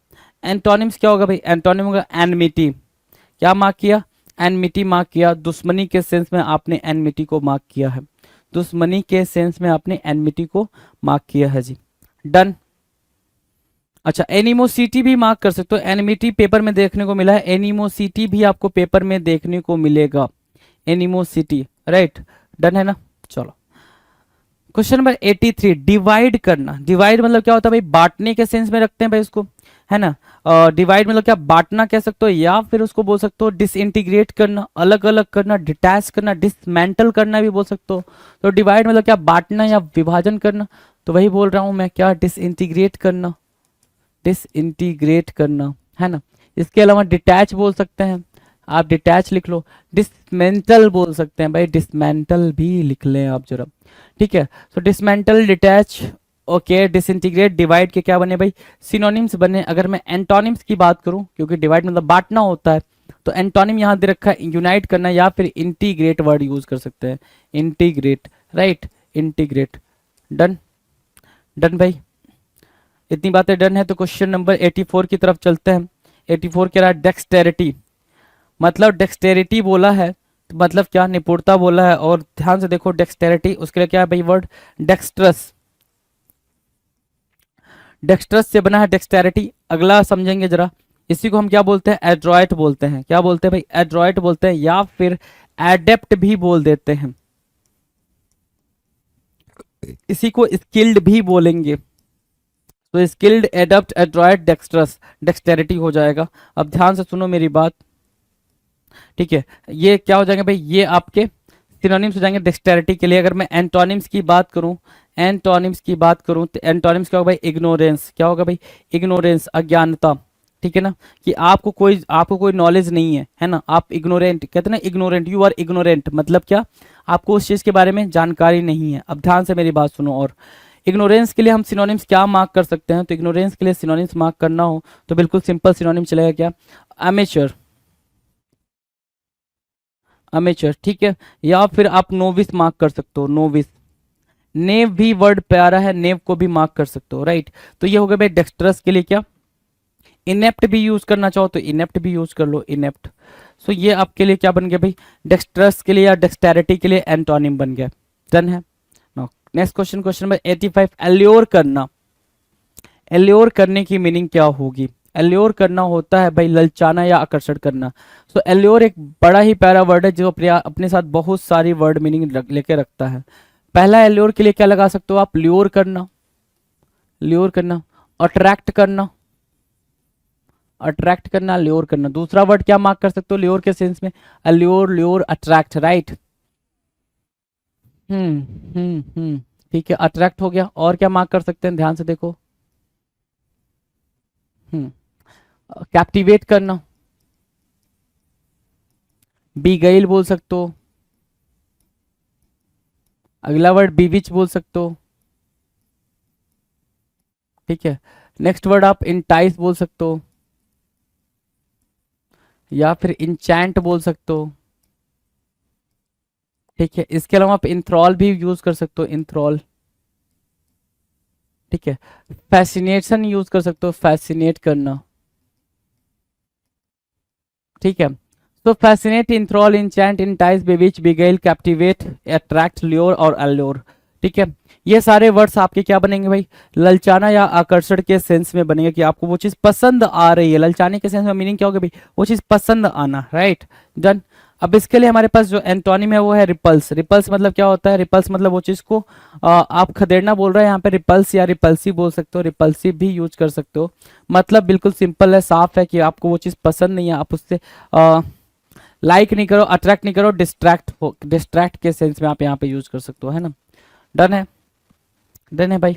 एंटोनिम्स क्या होगा भाई? एंटोनिम होगा एनमिटी। क्या मार्क किया? एनमिटी मार्क किया। दुश्मनी के सेंस में आपने एनमिटी को मार्क किया है, दुश्मनी के सेंस में आपने एनमिटी को मार्क किया है जी। डन। अच्छा, एनिमोसिटी भी मार्क कर सकते हो। एनमिटी पेपर में देखने को मिला है, एनिमोसिटी भी आपको पेपर में देखने को मिलेगा, एनिमोसिटी, राइट। डन है ना। चलो, क्वेश्चन नंबर 83, डिवाइड करना। डिवाइड मतलब क्या होता है भाई? बांटने के सेंस में रखते हैं भाई उसको, है ना। डिवाइड मतलब क्या? बांटना कह सकते हो, या फिर उसको बोल सकते हो डिसइंटीग्रेट करना, अलग अलग करना, डिटैच करना, डिसमेंटल करना भी बोल सकते हो। तो डिवाइड मतलब क्या? बांटना या विभाजन करना। तो वही बोल रहा हूं मैं, क्या? डिसइंटीग्रेट करना, डिसइंटीग्रेट करना, है ना। इसके अलावा डिटैच बोल सकते हैं, आप डिटैच लिख लो। डिसमेंटल बोल सकते हैं भाई, डिसमेंटल भी लिख लें आप जरा। ठीक है, तो dismantle, detach, okay, disintegrate, divide के क्या बने भाई? सिनोनिम्स बने। अगर मैं एंटोनिम्स की बात करूं, क्योंकि डिवाइड मतलब बांटना होता है, तो एंटोनिम यहां दे रखा है यूनाइट करना या फिर इंटीग्रेट वर्ड यूज कर सकते हैं, integrate, right, integrate. Done, done भाई, इतनी बातें डन है तो क्वेश्चन नंबर 84 की तरफ चलते हैं। 84 कह रहा है डेक्सटेरिटी, मतलब डेक्सटेरिटी बोला है मतलब क्या, निपुणता बोला है। और ध्यान से देखो डेक्सटेरिटी, उसके लिए क्या है भाई वर्ड, डेक्स्ट्रस। डेक्स्ट्रस से बना है डेक्सटेरिटी। अगला समझेंगे जरा, इसी को हम क्या बोलते हैं, एड्रॉयट बोलते हैं। क्या बोलते हैं भाई, एड्रॉयट बोलते हैं, या फिर एडेप्ट भी बोल देते हैं। इसी को स्किल्ड भी बोलेंगे। तो स्किल्ड, एडप्ट, एड्रॉयट, डेक्स्ट्रस, डेक्सटेरिटी हो जाएगा। अब ध्यान से सुनो मेरी बात, ठीक है। ये क्या हो जाएंगे भाई, ये आपके सिनोनिम्स हो जाएंगे डेक्सटेरिटी के लिए। अगर मैं एंटोनिम्स की बात करूं, एंटोनिम्स की बात करूं तो एंटोनिम्स क्या होगा भाई, इग्नोरेंस। क्या होगा भाई, इग्नोरेंस, अज्ञानता। ठीक है ना, कि आपको कोई नॉलेज नहीं है, है ना, आप इग्नोरेंट कहते हैं ना, इग्नोरेंट, यू आर इग्नोरेंट, मतलब क्या, आपको उस चीज के बारे में जानकारी नहीं है। अब ध्यान से मेरी बात सुनो। और इग्नोरेंस के लिए हम सिनोनिम्स क्या मार्क कर सकते हैं, तो इग्नोरेंस के लिए सिनोनिम्स मार्क करना हो तो बिल्कुल सिंपल सिनोनिम चलेगा, क्या, अमेचर, अमेचर, ठीक है। या फिर आप नोविस मार्क कर सकते हो, नोविस। नेव भी वर्ड प्यारा है, नेव को भी मार्क कर सकते हो, राइट। तो ये हो गया भाई डेक्स्ट्रस के लिए। क्या, इनेप्ट भी यूज करना चाहो तो इनेप्ट भी यूज कर लो, इनेप्ट। सो ये आपके लिए क्या बन गया भाई, डेक्स्ट्रस के लिए या डेक्सटेरिटी के लिए एंटोनिम बन गया। डन है। Next question, question number 85, allure करना। एल्योर करने की मीनिंग क्या होगी, एल्योर करना होता है भाई ललचाना या आकर्षण करना। सो एल्योर एक बड़ा ही प्यारा वर्ड है जो अपने साथ बहुत सारी वर्ड मीनिंग लेके रखता है। पहला एल्योर के लिए क्या लगा सकते हो आप, ल्योर करना, ल्योर करना, अट्रैक्ट करना, अट्रैक्ट करना, ल्योर करना। दूसरा वर्ड क्या मार्क कर सकते हो ल्योर के सेंस में, अल्योर, ल्योर, अट्रैक्ट, राइट। ठीक है, अट्रैक्ट हो गया। और क्या मार्क कर सकते हैं, ध्यान से देखो, कैप्टिवेट करना, बीगेल बोल सकते हो। अगला वर्ड बीविच बोल सकते हो, ठीक है। नेक्स्ट वर्ड आप इंटाइस बोल सकते हो, या फिर इंचैंट बोल सकते हो, ठीक है। इसके अलावा आप इंथ्रॉल भी यूज कर सकते हो, इंथ्रॉल, ठीक है। फैसिनेशन यूज कर सकते हो, फैसिनेट करना, ठीक है। तो fascinate, enthrall, enchant, entice, bewitch, beguile, captivate, attract, lure और अल्योर, ठीक है। ये सारे वर्ड्स आपके क्या बनेंगे भाई, ललचाना या आकर्षण के सेंस में बनेंगे, कि आपको वो चीज पसंद आ रही है। ललचाने के सेंस में मीनिंग क्या होगा भाई, वो चीज पसंद आना, राइट। डन। अब इसके लिए हमारे पास जो एंटोनिम है वो है रिपल्स। रिपल्स मतलब क्या होता है, रिपल्स मतलब वो चीज को आप खदेड़ना बोल रहे हैं, यहाँ पे रिपल्स या रिपल्सिव बोल सकते हो, रिपल्सिव भी यूज कर सकते हो। मतलब बिल्कुल सिंपल है, साफ है, कि आपको वो चीज पसंद नहीं है, आप उससे लाइक नहीं करो, अट्रैक्ट नहीं करो, डिस्ट्रैक्ट हो, डिस्ट्रैक्ट के सेंस में आप यहाँ पे यूज कर सकते हो, है ना। डन है, डन है भाई।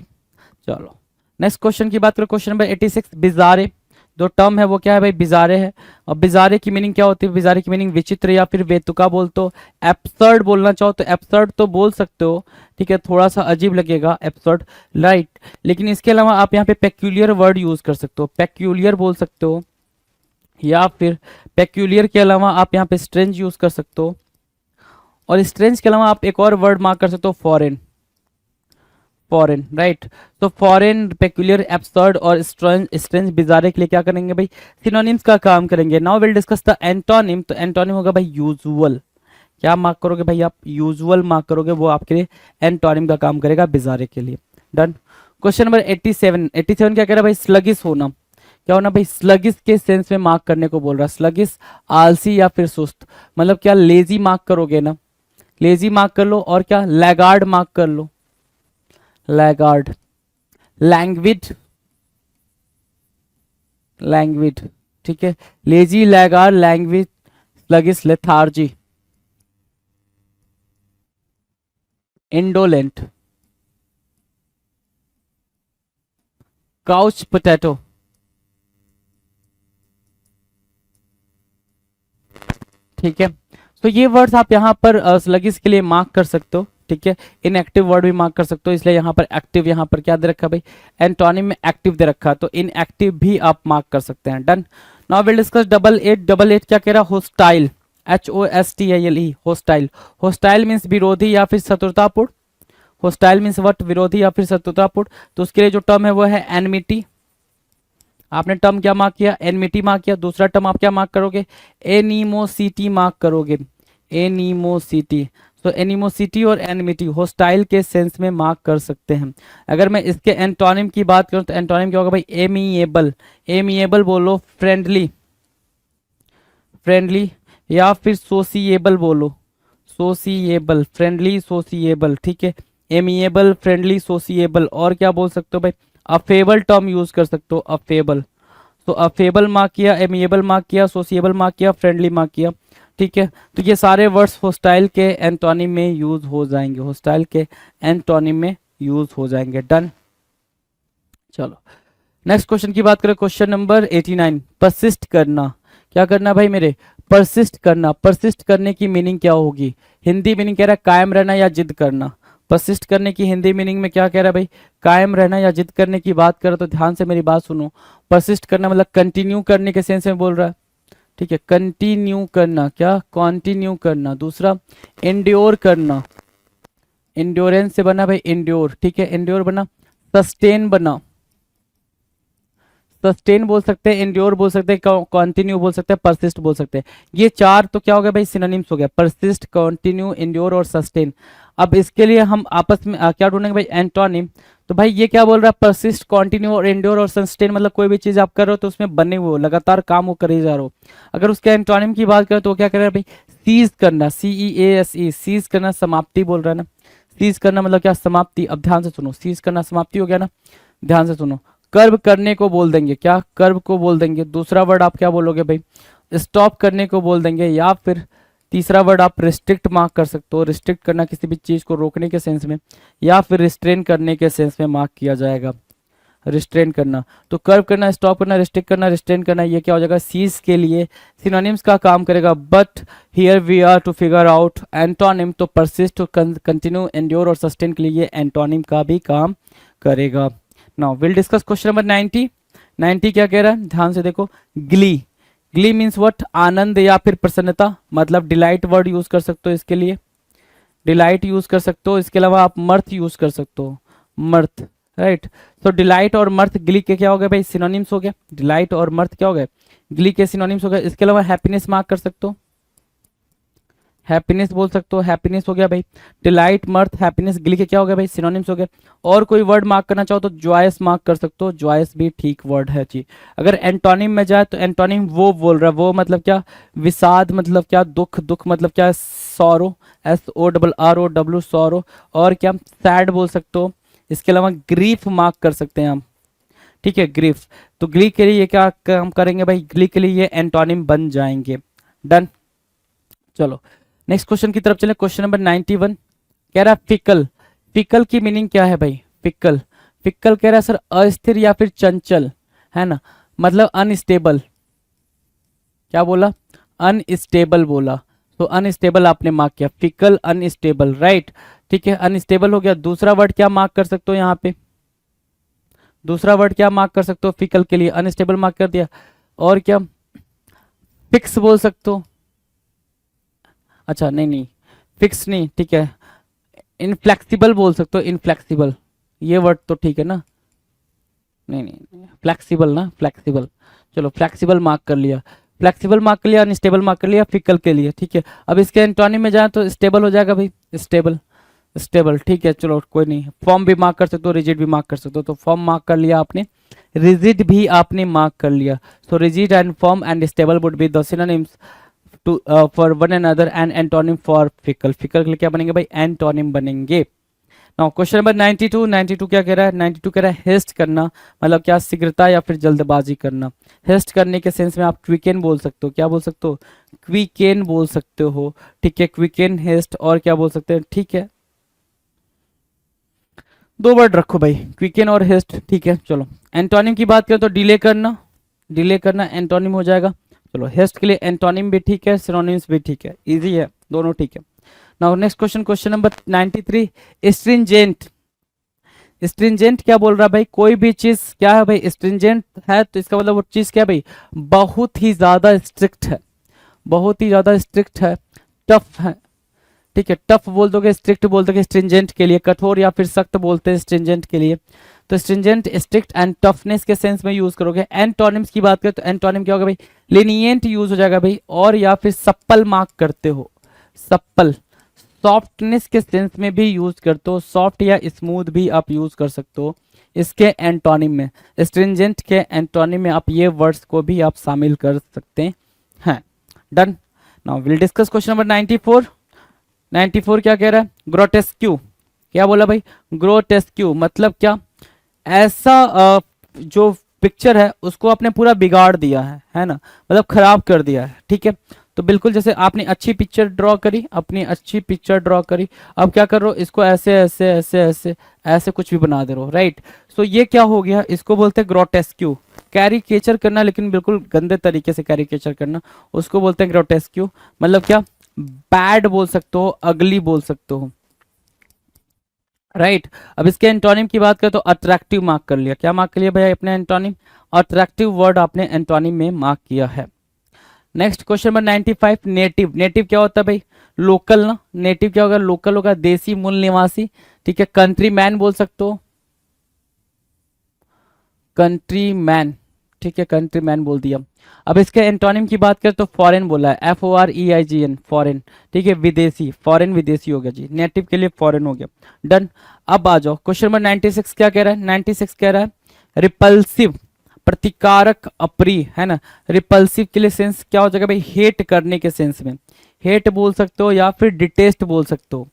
चलो नेक्स्ट क्वेश्चन की बात करो, क्वेश्चन नंबर 86, बिजारे। जो टर्म है वो क्या है भाई, बिजारे है। और बिजारे की मीनिंग क्या होती है, बिजारे की मीनिंग विचित्र या फिर बेतुका बोल तो, एब्सर्ड बोलना चाहो तो एब्सर्ड तो बोल सकते हो, ठीक है। थोड़ा सा अजीब लगेगा एब्सर्ड, राइट। लेकिन इसके अलावा आप यहाँ पे पेक्यूलियर वर्ड यूज कर सकते हो, पेक्यूलियर बोल सकते हो, या फिर पेक्यूलियर के अलावा आप यहाँ पे स्ट्रेंज यूज कर सकते हो। और स्ट्रेंज के अलावा आप एक और वर्ड मार्क कर सकते हो, फॉरेन, फॉरेन, राइट। तो फॉरेन, पेक्यूलियर, एब्सर्ड और स्ट्रेंज बिजारे के लिए क्या करेंगे भाई, सिनोनिम्स का काम करेंगे। Now will discuss the antonym. तो एंटोनिम होगा भाई यूजुअल। क्या मार्क करोगे भाई आप, यूजुअल मार्क करोगे, वो आपके लिए एंटोनिम का काम करेगा बिजारे के लिए। डन। क्वेश्चन नंबर 87, 87 क्या कह रहा है भाई, स्लगिस होना। क्या होना भाई, स्लगिस के सेंस में मार्क करने को बोल रहा है। स्लगिस, आलसी या फिर सुस्त, मतलब क्या, लेजी मार्क करोगे ना, लेजी मार्क कर लो। और क्या, लैगार्ड मार्क कर लो, लैगार्ड। लैंग्विड, लैंग्विड, ठीक है। Lazy, laggard, languid, sluggish, lethargy, indolent, couch potato, ठीक है। तो ये वर्ड्स आप यहाँ पर स्लगिस के लिए मार्क कर सकते हो, ठीक है। इनएक्टिव वर्ड भी मार्क कर सकते हो, इसलिए यहाँ पर एक्टिव, यहाँ पर क्या दे रखा है भाई, एंटोनिम में एक्टिव दे रखा है, तो इनएक्टिव भी आप मार्क कर सकते हैं। Done. Now will discuss double eight. Double eight क्या कह रहा है, hostile, HOSTILE, hostile. Hostile means विरोधी या फिर शत्रुतापूर्ण। होस्टाइल मीन्स वट, विरोधी या फिर शत्रुतापूर्ण। तो उसके लिए जो टर्म है वो है एनमिटी। आपने टर्म क्या मार्क किया, एनमिटी मार्क किया। दूसरा टर्म आप क्या मार्क करोगे, एनिमोसिटी मार्क करोगे, एनिमोसिटी। तो एनिमोसिटी और एनिमिटी हॉस्टाइल के सेंस में मार्क कर सकते हैं। अगर मैं इसके एंटोनिम की बात करूं तो एंटोनिम क्या होगा भाई, एमिएबल। एमिएबल बोलो, फ्रेंडली, फ्रेंडली, या फिर सोसिएबल बोलो, सोसिएबल, फ्रेंडली, सोसिएबल, ठीक है। एमिएबल, फ्रेंडली, सोसिएबल, और क्या बोल सकते हो भाई, अफेबल टर्म यूज कर सकते हो, अफेबल। तो अफेबल मार्क किया, एमिएबल मार्क किया, सोसिएबल मार्क किया, फ्रेंडली मार्क किया, ठीक है। तो ये सारे वर्ड्स हॉस्टाइल के एंटोनिम में यूज हो जाएंगे, हॉस्टाइल के एंटोनिम में यूज हो जाएंगे। डन। चलो नेक्स्ट क्वेश्चन की बात करें, क्वेश्चन नंबर 89। परसिस्ट करना, क्या करना भाई मेरे, परसिस्ट करना। परसिस्ट करने की मीनिंग क्या होगी, हिंदी मीनिंग कह रहा है कायम रहना या जिद करना। परसिस्ट करने की हिंदी मीनिंग में क्या कह रहा है भाई, कायम रहना या जिद करने की बात करो तो ध्यान से मेरी बात सुनो। परसिस्ट करना मतलब कंटिन्यू करने के सेंस में बोल रहा है, ठीक है, कंटिन्यू करना, क्या, कंटिन्यू करना। दूसरा एंड्योर करना, एंड्योरेंस से बना भाई एंड्योर, ठीक है, एंड्योर बना। सस्टेन बना, सस्टेन बोल सकते हैं, एंड्योर बोल सकते हैं, कंटिन्यू बोल सकते हैं, परसिस्ट बोल सकते हैं। ये चार तो क्या हो गया भाई, सिनोनिम्स हो गया, परसिस्ट, कंटिन्यू, एंड्योर और सस्टेन। अब इसके लिए हम आपस में क्या ढूंढेंगे भाई, एंटोनिम। तो भाई ये क्या बोल रहा है, परसिस्ट, कंटिन्यू और एंड्योर और सस्टेन मतलब कोई भी चीज आप कर रहे हो तो उसमें बने हुए हो, लगातार काम वो कर ही जा रहे हो। अगर उसके एंटोनिम की बात करें तो क्या कर रहा है भाई, सीज करना, CEASE, सीज करना, समाप्ति बोल रहा है ना। सीज करना मतलब क्या, समाप्ति। अब ध्यान से सुनो, सीज करना समाप्ति हो गया ना, ध्यान से सुनो। कर्व करने को बोल देंगे, क्या, कर्व को बोल देंगे। दूसरा वर्ड आप क्या बोलोगे भाई, स्टॉप करने को बोल देंगे, या फिर तीसरा वर्ड आप रिस्ट्रिक्ट मार्क कर सकते हो, रिस्ट्रिक्ट करना किसी भी चीज को रोकने के सेंस में, या फिर रिस्ट्रेन करने के सेंस में मार्क किया जाएगा, रिस्ट्रेन करना। तो कर्व करना, स्टॉप करना, रिस्ट्रिक्ट करना, रिस्ट्रेन करना, ये क्या हो जाएगा, सीज के लिए सिनोनिम्स का काम करेगा। But here we are to figure out antonym. तो परसिस्ट, कंटिन्यू, एंड्योर और सस्टेन के लिए ये एंटोनिम का भी काम करेगा। Now will discuss question number 90। 90 क्या कह रहा है, ध्यान से देखो। ग्ली, ग्ली मीन्स व्हाट, आनंद या फिर प्रसन्नता, मतलब डिलाइट वर्ड यूज कर सकते हो इसके लिए, डिलाइट यूज कर सकते हो। इसके अलावा आप मर्थ यूज कर सकते हो, मर्थ, राइट। तो डिलाइट और मर्थ ग्ली के क्या हो गए भाई, सिनोनिम्स हो गया। डिलाइट और मर्थ क्या हो गए, ग्ली के सिनोनिम्स हो गए। इसके अलावा हैप्पीनेस मार्क कर सकते हो, हैप्पीनेस बोल सकते हो, हैप्पीनेस हो गया भाई। डिलाइट, मर्थ, हैप्पीनेस, ग्ली के क्या हो गया भाई, सिनोनिम्स हो गए। और कोई वर्ड मार्क करना चाहो तो जॉयस मार्क कर सकते हो, जॉयस भी ठीक वर्ड है जी। अगर एंटोनिम में जाए तो एंटोनिम वो बोल रहा है, वो मतलब क्या, विषाद मतलब क्या, दुख, दुख मतलब क्या, सॉरो, SORROW, सॉरो। और क्या, सैड बोल सकते हो। इसके अलावा ग्रीफ मार्क कर सकते हैं हम, ठीक है, ग्रीफ। तो ग्ली के लिए ये क्या काम करेंगे भाई, ग्ली के लिए ये एंटोनिम बन जाएंगे। डन। चलो नेक्स्ट क्वेश्चन की तरफ चले, क्वेश्चन नंबर 91 कह रहा है फिकल। फिकल की मीनिंग क्या है भाई, फिकल, फिकल कह रहा है सर अस्थिर या फिर चंचल, है ना, मतलब अनस्टेबल। क्या बोला, अनस्टेबल बोला। तो अनस्टेबल आपने मार्क किया, फिकल, अनस्टेबल, राइट, ठीक है, अनस्टेबल हो गया। दूसरा वर्ड क्या मार्क कर सकते हो यहाँ पे, दूसरा वर्ड क्या मार्क कर सकते हो फिकल के लिए, अनस्टेबल मार्क कर दिया। और क्या, फिक्स बोल सकते हो, अच्छा नहीं नहीं, फिक्स नहीं, ठीक है, इनफ्लेक्सिबल बोल सकते हो, इनफ्लेक्सिबल, ये वर्ड तो ठीक है ना, नहीं नहीं, फ्लेक्सिबल ना, फ्लेक्सिबल। चलो फ्लेक्सिबल मार्क कर लिया, फ्लेक्सिबल मार्क कर लिया, अनस्टेबल मार्क कर लिया, फिकल के लिए, ठीक है। अब इसके एंटोनिम में जाए तो स्टेबल हो जाएगा भाई, स्टेबल, स्टेबल, ठीक है। चलो कोई नहीं, फॉर्म भी मार्क कर सकते हो, रिजिड भी मार्क कर सकते हो। तो फॉर्म मार्क कर लिया आपने, रिजिड भी आपने मार्क कर लिया। So rigid and firm and stable would be the synonyms to for one another and antonym for fickle. Fickle के लिए क्या बनेंगे भाई, एंटोनिम बनेंगे। Now question number 92। 92 क्या कह रहा है, 92 कह रहा है हेस्ट करना, मतलब क्या, शीघ्रता या फिर जल्दबाजी करना। हेस्ट करने के सेंस में आप क्विकेन बोल सकते हो, क्या बोल सकते हो, क्विकेन बोल सकते हो, ठीक है, क्विकेन, हेस्ट। और क्या बोल सकते हैं, ठीक है, दो वर्ड रखो भाई, क्विकेन और हेस्ट, ठीक है। चलो एंटोनिम की बात करें तो डिले करना, डिले करना एंटोनिम हो जाएगा। चलो हेस्ट के लिए एंटोनिम भी ठीक है, सिनोनिम्स भी ठीक है, इजी है, दोनों ठीक है। Now next question, question number 93। Stringent, stringent क्या बोल रहा है भाई, कोई भी चीज क्या है भाई, स्ट्रिंजेंट है तो इसका मतलब वो चीज क्या है भाई, बहुत ही ज्यादा स्ट्रिक्ट है, बहुत ही ज्यादा स्ट्रिक्ट है, टफ है, ठीक है। टफ बोल दोगे, स्ट्रिक्ट बोल दोगे स्ट्रिंजेंट के लिए, कठोर या फिर सख्त बोलते हैं स्ट्रिंजेंट के लिए। तो स्ट्रिंजेंट, स्ट्रिक्ट एंड टफनेस के सेंस में यूज करोगे। एंटोनिम्स की बात करें तो एंटोनिम क्या होगा भाई, लेनिएंट यूज हो जाएगा भाई, और या फिर सप्पल मार्क करते हो, सप्पल, सॉफ्टनेस के सेंस में भी यूज करते हो, सॉफ्ट या स्मूथ भी आप यूज कर सकते हो इसके एंटोनिम में। स्ट्रिंजेंट के एंटोनिम में आप ये वर्ड्स को भी आप शामिल कर सकते हैं। Done. Now will discuss question number 94। 94 क्या कह रहा है? ग्रोटेस्क्यू। क्या बोला भाई? ग्रोटेस्क्यू मतलब क्या? ऐसा जो पिक्चर है उसको आपने पूरा बिगाड़ दिया है ना, मतलब खराब कर दिया है। ठीक है, तो बिल्कुल जैसे आपने अच्छी पिक्चर ड्रॉ करी, अपनी अच्छी पिक्चर ड्रॉ करी, अब क्या कर रहे हो? इसको ऐसे ऐसे ऐसे ऐसे ऐसे कुछ भी बना दे रहे हो, राइट? सो ये क्या हो गया? इसको बोलते हैं ग्रोटेस्क्यू। कैरिकेचर करना, लेकिन बिल्कुल गंदे तरीके से कैरिकेचर करना, उसको बोलते हैं ग्रोटेस्क्यू। मतलब क्या? बैड बोल सकते हो, अगली बोल सकते हो, राइट? अब इसके एंटोनिम की बात करें तो अट्रैक्टिव मार्क कर लिया। क्या मार्क कर लिया भैया अपने एंटोनिम? अट्रैक्टिव वर्ड आपने एंटोनिम में मार्क किया है। Next question number 95, native. Native क्या होता है भाई? लोकल ना। नेटिव क्या होगा? लोकल होगा, देसी, मूल निवासी। ठीक है, कंट्री मैन बोल सकते हो, कंट्री मैन। ठीक है, कंट्री मैन बोल दिया। अब इसके एंटोनिम की बात करें तो फॉरेन बोला है, FOREIGN, फॉरेन। ठीक है, विदेशी, फॉरेन विदेशी हो गया जी, नेटिव के लिए फॉरेन हो गया। डन। अब आ जाओ क्वेश्चन नंबर 96 क्या कह रहा है? 96 कह रहा है रिपल्सिव, प्रतिकारक, अप्रिय, है ना। रिपल्सिव के लिए सेंस क्या हो जाएगा भाई? हेट करने के सेंस में, हेट बोल सकते हो या फिर डिटेस्ट बोल सकते हो।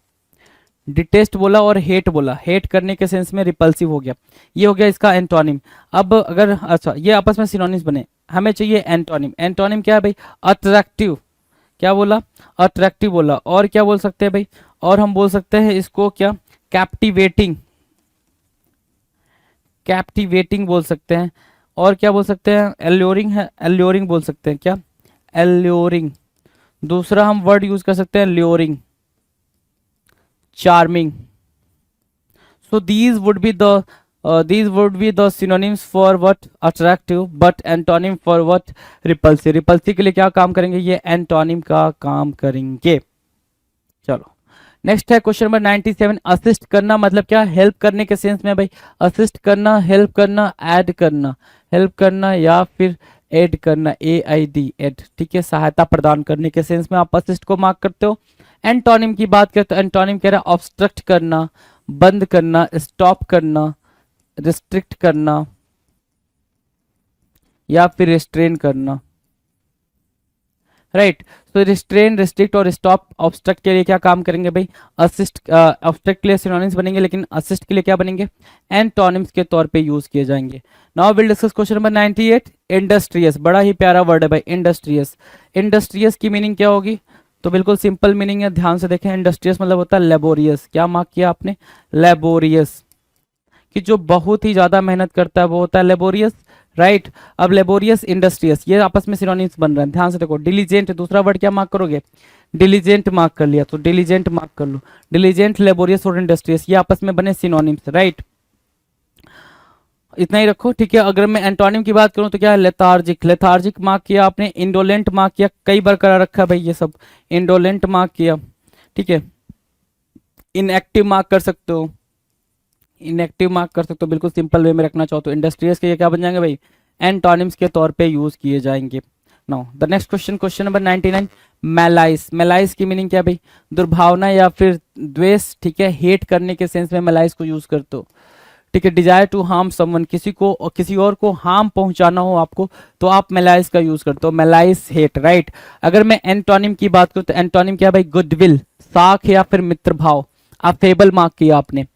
डिटेस्ट बोला और हेट बोला, हेट करने के सेंस में रिपल्सिव हो गया। ये हो गया इसका एंटोनिम। अब अगर अच्छा ये आपस में सिनोनिम्स बने, हमें चाहिए एंटोनिम। एंटोनिम क्या है भाई? अट्रैक्टिव। क्या बोला? अट्रैक्टिव बोला। और क्या बोल सकते हैं भाई? और हम बोल सकते हैं इसको क्या? कैप्टिवेटिंग, कैप्टिवेटिंग बोल सकते हैं। और क्या बोल सकते हैं? एल्योरिंग है, एल्योरिंग बोल सकते हैं। क्या? एल्योरिंग। दूसरा हम वर्ड यूज कर सकते हैं luring, charming. So these would be the synonyms for what? Attractive, but antonym for what? Repulsive। repulsive के लिए क्या काम करेंगे? ये एंटोनिम का काम करेंगे। चलो नेक्स्ट है क्वेश्चन नंबर 97, असिस्ट करना मतलब क्या? हेल्प करने के सेंस में भाई। असिस्ट करना, हेल्प करना, ऐड करना, हेल्प करना या फिर ऐड करना, AID, ऐड। ठीक है, सहायता प्रदान करने के सेंस में आप असिस्ट को मार्क करते हो। एंटोनिम की बात करें तो एंटोनिम कह रहा है ऑब्स्ट्रक्ट करना, बंद करना, स्टॉप करना, रिस्ट्रिक्ट करना या फिर रिस्ट्रेन करना, राइट। तो रिस्ट्रेन, रिस्ट्रिक्ट और स्टॉप ऑब्स्ट्रक्ट के लिए क्या काम करेंगे भाई? असिस्ट। ऑब्स्ट्रक्ट के लिए सिनोनिम्स बनेंगे, लेकिन असिस्ट के लिए क्या बनेंगे? एंटोनिम्स के तौर पे यूज किए जाएंगे। Now will discuss question number 98, industrious. बड़ा ही प्यारा वर्ड है भाई, इंडस्ट्रियस। इंडस्ट्रियस की मीनिंग क्या होगी? तो बिल्कुल सिंपल मीनिंग है, ध्यान से देखें। इंडस्ट्रियस मतलब होता है लेबोरियस। क्या मार्क किया आपने? लेबोरियस। कि जो बहुत ही ज्यादा मेहनत करता है वो होता है लेबोरियस, राइट। अब लेबोरियस, इंडस्ट्रियस, ये आपस में सिनोनिम्स बन रहे हैं, ध्यान से देखो। डिलीजेंट, दूसरा वर्ड क्या मार्क करोगे? डिलीजेंट मार्क कर लिया, तो डिलीजेंट मार्क कर लो। डिलीजेंट, लेबोरियस और इंडस्ट्रियस ये आपस में बने सिनोनिम्स, राइट। इतना ही रखो, ठीक है। अगर मैं एंटोनिम की बात करूं तो क्या है? लेथार्जिक। लेथार्जिक मार्क किया आपने, इंडोलेंट मार्क किया, कई बार करा रखा भाई ये सब। इंडोलेंट मार्क किया, ठीक है। इनएक्टिव मार्क कर सकते हो, इनएक्टिव मार्क कर सकते हो, बिल्कुल सिंपल वे में रखना चाहो तो। इंडस्ट्रियस के ये क्या बन जाएंगे भाई? एंटोनिम्स के तौर पे यूज किए जाएंगे। Now the next question, question number 99, मैलाइस। मैलाइस की मीनिंग क्या भाई? दुर्भावना या फिर द्वेष, ठीक है। हेट करने के सेंस में मैलाइस को यूज करते हो, ठीक है। डिजायर टू हार्म समवन, किसी को और किसी और को हार्म पहुंचाना हो आपको तो आप मैलाइस का यूज करते हो, मैलाइस, हेट, राइट। अगर मैं एंटोनिम की बात करूं तो एंटोनिम क्या भाई? गुडविल, साख या फिर मित्र भाव। अफेबल मार्क किया आपने,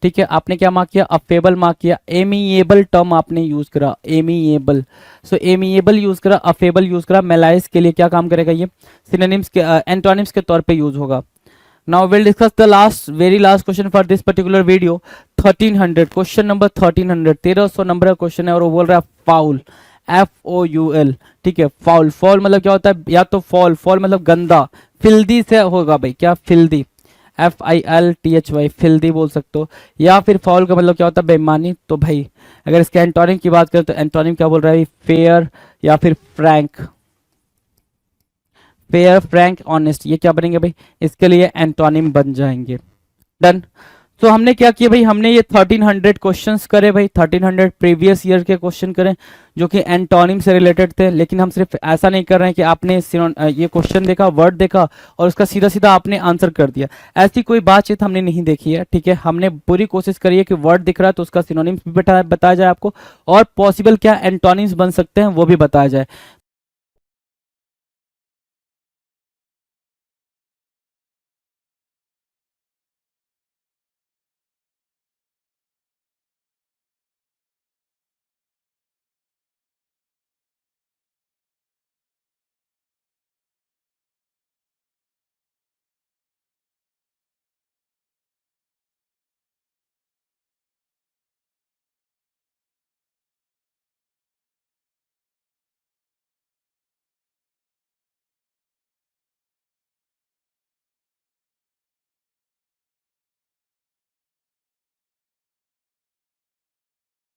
ठीक है। आपने क्या मार्क किया? अफेबल मार्क किया। एमिएबल टर्म आपने यूज करा, एमिएबल। सो एमिएबल यूज करा, अफेबल यूज करा। मैलाइस के लिए क्या काम करेगा? ये सिनोनिम्स के, एंटोनिम्स के तौर पे यूज होगा। Now will discuss the last, very last question for this particular video, 1300, question number 1300, 1300 number का क्वेश्चन है और वो बोल रहा है फाउल, FOUL, ठीक है। फाउल, फॉल मतलब क्या होता है? या तो फॉल, फॉल मतलब गंदा, फिल्दी से होगा भाई। क्या? फिल्दी, FILTHY, फिल्दी बोल सकते हो। या फिर फॉल का मतलब क्या होता है? बेईमानी। तो भाई अगर इसके एंटोनिम की बात करें तो एंटोनिम क्या बोल रहा है? फेयर या फिर फ्रैंक, फेयर, फ्रैंक, ऑनेस्ट, ये क्या बनेंगे भाई? इसके लिए एंटोनिम बन जाएंगे। डन। तो हमने क्या किया भाई, हमने ये 1300 क्वेश्चंस करे भाई, 1300 प्रीवियस ईयर के क्वेश्चन करें जो कि एंटोनिम से रिलेटेड थे। लेकिन हम सिर्फ ऐसा नहीं कर रहे हैं कि आपने ये क्वेश्चन देखा, वर्ड देखा और उसका सीधा सीधा आपने आंसर कर दिया, ऐसी कोई बातचीत हमने नहीं देखी है। ठीक है, हमने पूरी कोशिश करी है कि वर्ड दिख रहा है तो उसका सिनोनिम्स भी बताया जाए आपको, और पॉसिबल क्या एंटोनिम्स बन सकते हैं वो भी बताया जाए।